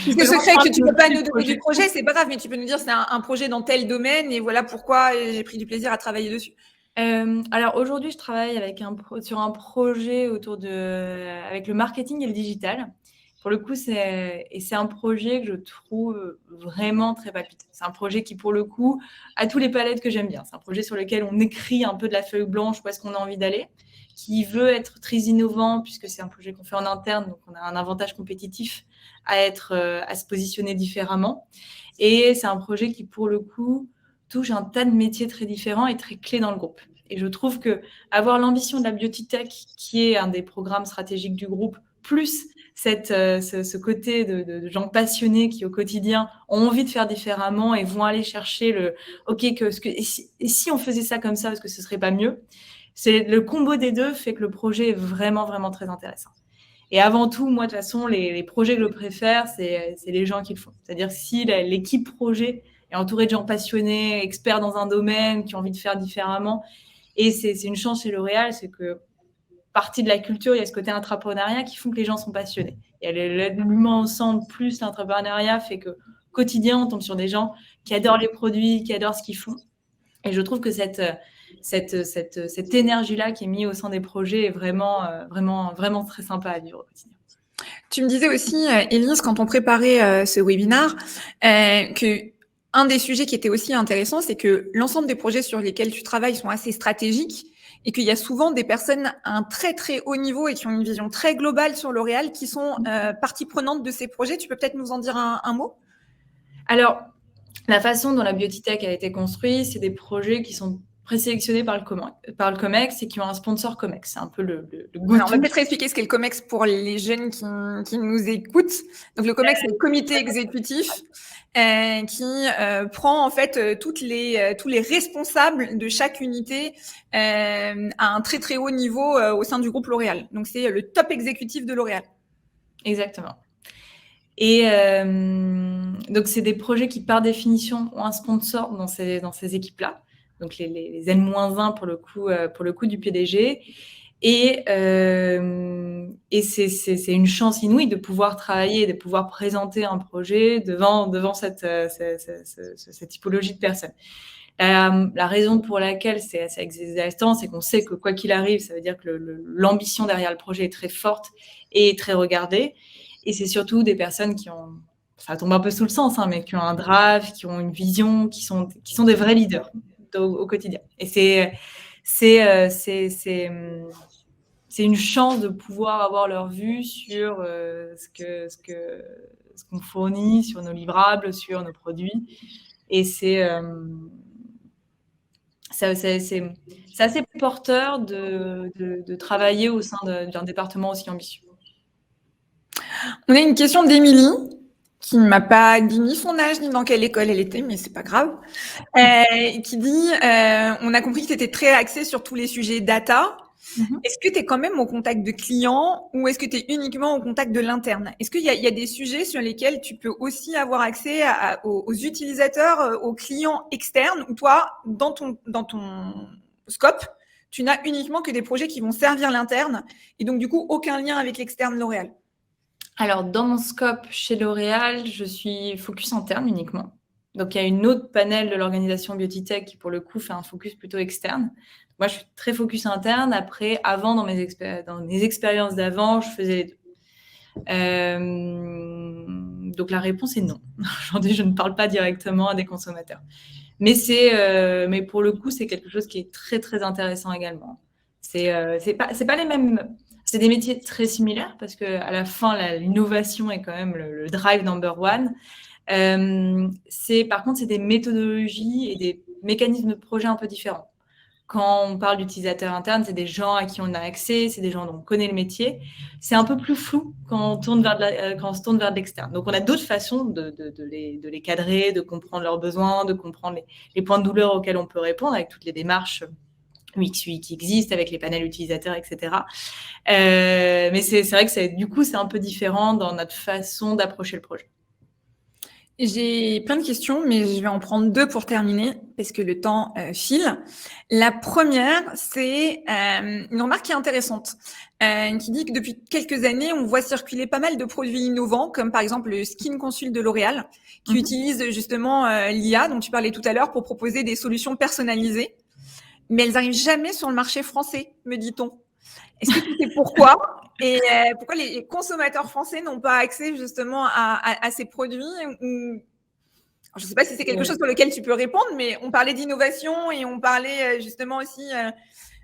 c'est secret que tu ne peux pas nous donner du projet, c'est pas grave, mais tu peux nous dire c'est un projet dans tel domaine et voilà pourquoi j'ai pris du plaisir à travailler dessus. Alors aujourd'hui, je travaille sur un projet avec le marketing et le digital. Pour le coup, c'est un projet que je trouve vraiment très palpitant. C'est un projet qui, pour le coup, a tous les palettes que j'aime bien. C'est un projet sur lequel on écrit un peu de la feuille blanche où est-ce qu'on a envie d'aller, qui veut être très innovant puisque c'est un projet qu'on fait en interne, donc on a un avantage compétitif à se positionner différemment. Et c'est un projet qui, pour le coup, touche un tas de métiers très différents et très clés dans le groupe. Et je trouve qu'avoir l'ambition de la Beauty-Tech, qui est un des programmes stratégiques du groupe, plus ce côté de gens passionnés qui, au quotidien, ont envie de faire différemment et vont aller chercher OK, et si on faisait ça comme ça, est-ce que ce serait pas mieux? Le combo des deux fait que le projet est vraiment, vraiment très intéressant. Et avant tout, moi, de toute façon, les projets que je préfère, c'est les gens qui le font. C'est-à-dire que si l'équipe projet est entourée de gens passionnés, experts dans un domaine, qui ont envie de faire différemment, et c'est une chance chez L'Oréal, c'est que partie de la culture, il y a ce côté intrapreneuriat qui font que les gens sont passionnés. Il y a l'humain au centre, plus l'entrepreneuriat fait que quotidien, on tombe sur des gens qui adorent les produits, qui adorent ce qu'ils font. Et je trouve que cette énergie-là qui est mise au sein des projets est vraiment, vraiment, vraiment très sympa à vivre au quotidien. Tu me disais aussi, Élise, quand on préparait ce webinaire, que un des sujets qui était aussi intéressant, c'est que l'ensemble des projets sur lesquels tu travailles sont assez stratégiques et qu'il y a souvent des personnes à un très, très haut niveau et qui ont une vision très globale sur L'Oréal qui sont partie prenante de ces projets. Tu peux peut-être nous en dire un mot? Alors, la façon dont la Beauty-Tech a été construite, c'est des projets qui sont présélectionnés par le COMEX et qui ont un sponsor COMEX. C'est un peu le go-to. Alors, on va peut-être expliquer ce qu'est le COMEX pour les jeunes qui nous écoutent. Donc, le COMEX, c'est le comité exécutif qui prend en fait tous les responsables de chaque unité à un très très haut niveau au sein du groupe L'Oréal. Donc, c'est le top exécutif de L'Oréal. Exactement. Et donc, c'est des projets qui, par définition, ont un sponsor dans ces équipes-là. Donc, les N-1 pour le coup du PDG. Et c'est une chance inouïe de pouvoir travailler, de pouvoir présenter un projet devant cette typologie de personnes. La raison pour laquelle c'est assez exaltant, c'est qu'on sait que quoi qu'il arrive, ça veut dire que l'ambition derrière le projet est très forte et très regardée. Et c'est surtout des personnes qui ont, ça tombe un peu sous le sens, hein, mais qui ont un drive, qui ont une vision, qui sont des vrais leaders au quotidien. Et c'est une chance de pouvoir avoir leur vue sur ce qu'on fournit, sur nos livrables, sur nos produits. Et c'est assez porteur de travailler au sein d'un département aussi ambitieux. On a une question d'Émilie qui ne m'a pas dit ni son âge ni dans quelle école elle était, mais c'est pas grave, qui dit on a compris que tu étais très axée sur tous les sujets data. Est-ce que tu es quand même au contact de clients ou est-ce que tu es uniquement au contact de l'interne? Est-ce qu'il y a des sujets sur lesquels tu peux aussi avoir accès aux utilisateurs, aux clients externes, ou toi, dans ton scope, tu n'as uniquement que des projets qui vont servir l'interne et donc du coup aucun lien avec l'externe L'Oréal? Alors, dans mon scope chez L'Oréal, je suis focus interne uniquement. Donc, il y a une autre panel de l'organisation Beauty-Tech qui, pour le coup, fait un focus plutôt externe. Moi, je suis très focus interne. Après, dans mes expériences d'avant, je faisais les deux. Donc, la réponse est non. Aujourd'hui, je ne parle pas directement à des consommateurs. Mais pour le coup, c'est quelque chose qui est très, très intéressant également. C'est pas les mêmes... C'est des métiers très similaires parce qu'à la fin, l'innovation est quand même le drive number one. Par contre, c'est des méthodologies et des mécanismes de projet un peu différents. Quand on parle d'utilisateurs internes, c'est des gens à qui on a accès, c'est des gens dont on connaît le métier. C'est un peu plus flou quand on se tourne vers de l'externe. Donc, on a d'autres façons de les cadrer, de comprendre leurs besoins, de comprendre les points de douleur auxquels on peut répondre avec toutes les démarches UX/UI qui existent, avec les panels utilisateurs, etc. Mais c'est vrai que du coup, c'est un peu différent dans notre façon d'approcher le projet. J'ai plein de questions, mais je vais en prendre deux pour terminer parce que le temps file. La première, c'est une remarque qui est intéressante, qui dit que depuis quelques années, on voit circuler pas mal de produits innovants, comme par exemple le Skin Consult de L'Oréal, qui utilise justement l'IA dont tu parlais tout à l'heure pour proposer des solutions personnalisées. Mais elles n'arrivent jamais sur le marché français, me dit-on. Est-ce que tu sais pourquoi? Et pourquoi les consommateurs français n'ont pas accès justement à ces produits? Je ne sais pas si c'est quelque chose sur lequel tu peux répondre, mais on parlait d'innovation et on parlait justement aussi...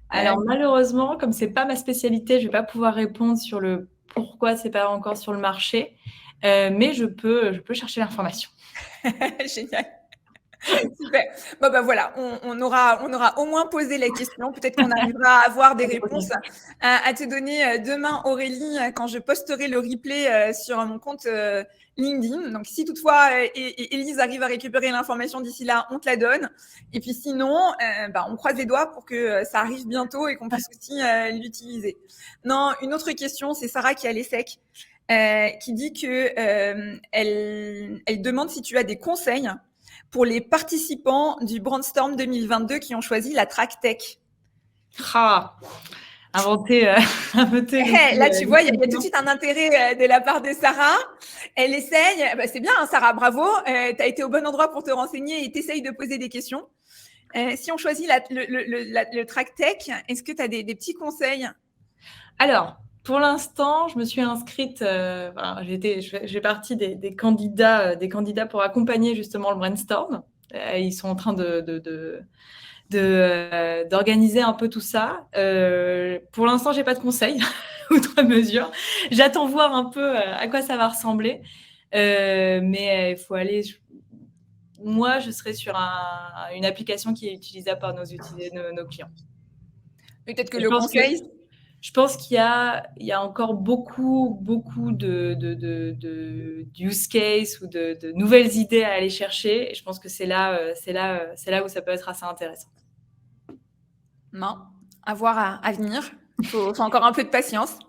Alors malheureusement, comme ce n'est pas ma spécialité, je ne vais pas pouvoir répondre sur le pourquoi ce n'est pas encore sur le marché. mais je peux chercher l'information. Génial. Super. Bon, bah voilà, on aura au moins posé la question. Peut-être qu'on arrivera à avoir des réponses à te donner demain, Aurélie, quand je posterai le replay sur mon compte LinkedIn. Donc, si toutefois Élise arrive à récupérer l'information d'ici là, on te la donne. Et puis sinon, on croise les doigts pour que ça arrive bientôt et qu'on puisse aussi l'utiliser. Non, une autre question, c'est Sarah qui a l'ESSEC, qui dit que elle demande si tu as des conseils pour les participants du Brainstorm 2022 qui ont choisi la track tech. Inventer Là, tu vois, il y a tout de suite un intérêt de la part de Sarah. Elle essaye. C'est bien, hein, Sarah, bravo. Tu as été au bon endroit pour te renseigner et t'essayes de poser des questions. Si on choisit le track tech, est-ce que tu as des petits conseils? Alors, pour l'instant, je me suis inscrite, j'ai partie des candidats pour accompagner justement le brainstorm. Ils sont en train d'organiser un peu tout ça. Pour l'instant, j'ai pas de conseils outre mesure. J'attends voir un peu à quoi ça va ressembler. Mais il faut aller. Moi, je serais sur une application qui est utilisable par nos clients. Peut-être que le conseil. Je pense qu'il y a encore beaucoup de use case ou de nouvelles idées à aller chercher. Et je pense que c'est là où ça peut être assez intéressant. Non, à voir à venir. Il faut encore un peu de patience.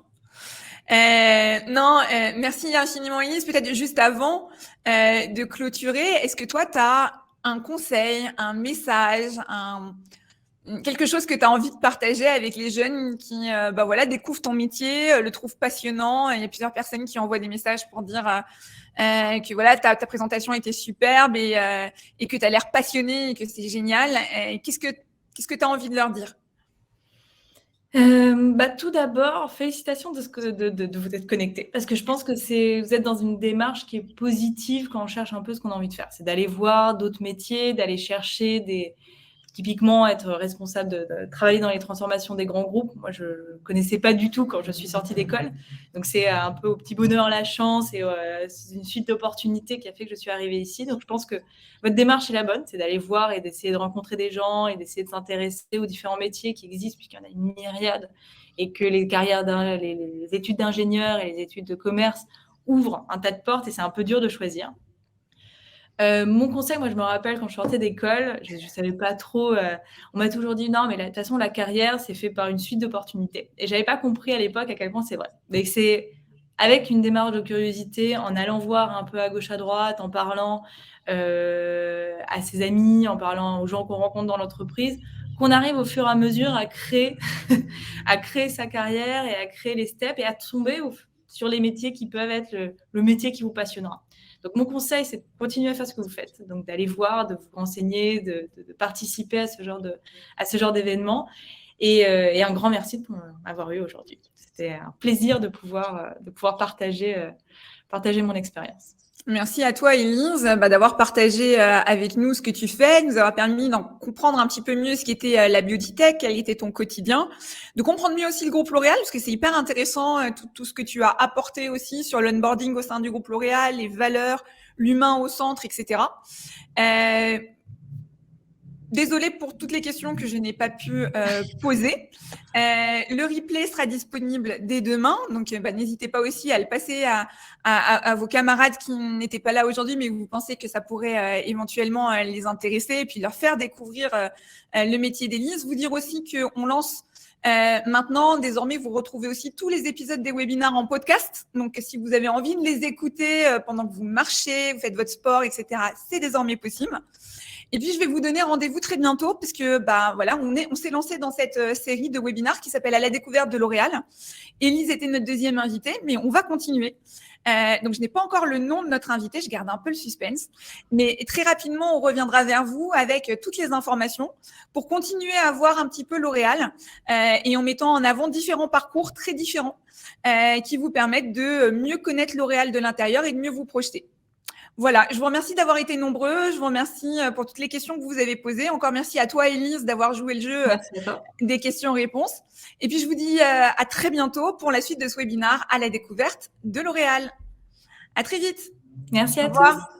Merci infiniment, Elise. Peut-être juste avant de clôturer, est-ce que toi, tu as un conseil, un message, quelque chose que tu as envie de partager avec les jeunes qui découvrent ton métier, le trouvent passionnant? Il y a plusieurs personnes qui envoient des messages pour dire que voilà, ta présentation était superbe et que tu as l'air passionné et que c'est génial. Qu'est-ce que tu as envie de leur dire? Tout d'abord, félicitations de vous être connectés, parce que je pense que vous êtes dans une démarche qui est positive quand on cherche un peu ce qu'on a envie de faire. C'est d'aller voir d'autres métiers, d'aller chercher typiquement être responsable de travailler dans les transformations des grands groupes. Moi, je ne connaissais pas du tout quand je suis sortie d'école. Donc, c'est un peu au petit bonheur la chance et c'est une suite d'opportunités qui a fait que je suis arrivée ici. Donc, je pense que votre démarche est la bonne, c'est d'aller voir et d'essayer de rencontrer des gens et d'essayer de s'intéresser aux différents métiers qui existent, puisqu'il y en a une myriade et que les carrières, les études d'ingénieur et les études de commerce ouvrent un tas de portes et c'est un peu dur de choisir. Mon conseil, moi, je me rappelle quand je sortais d'école, je ne savais pas trop. On m'a toujours dit non, mais de toute façon, la carrière, c'est fait par une suite d'opportunités. Et je n'avais pas compris à l'époque à quel point c'est vrai. Mais c'est avec une démarche de curiosité, en allant voir un peu à gauche, à droite, en parlant à ses amis, en parlant aux gens qu'on rencontre dans l'entreprise, qu'on arrive au fur et à mesure à créer, à créer sa carrière et à créer les steps et à tomber sur les métiers qui peuvent être le métier qui vous passionnera. Donc, mon conseil, c'est de continuer à faire ce que vous faites. Donc, d'aller voir, de vous renseigner, de participer à ce genre d'événement. Et un grand merci pour m'avoir eu aujourd'hui. C'était un plaisir de pouvoir partager mon expérience. Merci à toi, Élise, d'avoir partagé avec nous ce que tu fais, de nous avoir permis d'en comprendre un petit peu mieux ce qu'était la Beauty-Tech, quel était ton quotidien, de comprendre mieux aussi le groupe L'Oréal, parce que c'est hyper intéressant, tout ce que tu as apporté aussi sur l'onboarding au sein du groupe L'Oréal, les valeurs, l'humain au centre, etc. Désolée pour toutes les questions que je n'ai pas pu poser. Le replay sera disponible dès demain, donc n'hésitez pas aussi à le passer à vos camarades qui n'étaient pas là aujourd'hui, mais vous pensez que ça pourrait éventuellement les intéresser et puis leur faire découvrir le métier d'Élise. Vous dire aussi qu'on lance maintenant, désormais, vous retrouvez aussi tous les épisodes des webinaires en podcast. Donc, si vous avez envie de les écouter pendant que vous marchez, vous faites votre sport, etc., c'est désormais possible. Et puis, je vais vous donner rendez-vous très bientôt parce que, on s'est lancé dans cette série de webinaires qui s'appelle « À la découverte de L'Oréal ». Élise était notre deuxième invitée, mais on va continuer. Donc, je n'ai pas encore le nom de notre invité, je garde un peu le suspense. Mais très rapidement, on reviendra vers vous avec toutes les informations pour continuer à voir un petit peu L'Oréal et en mettant en avant différents parcours très différents qui vous permettent de mieux connaître L'Oréal de l'intérieur et de mieux vous projeter. Voilà, je vous remercie d'avoir été nombreux. Je vous remercie pour toutes les questions que vous avez posées. Encore merci à toi, Élise, d'avoir joué le jeu des questions-réponses. Et puis, je vous dis à très bientôt pour la suite de ce webinaire à la découverte de L'Oréal. À très vite. Merci Au à revoir. tous.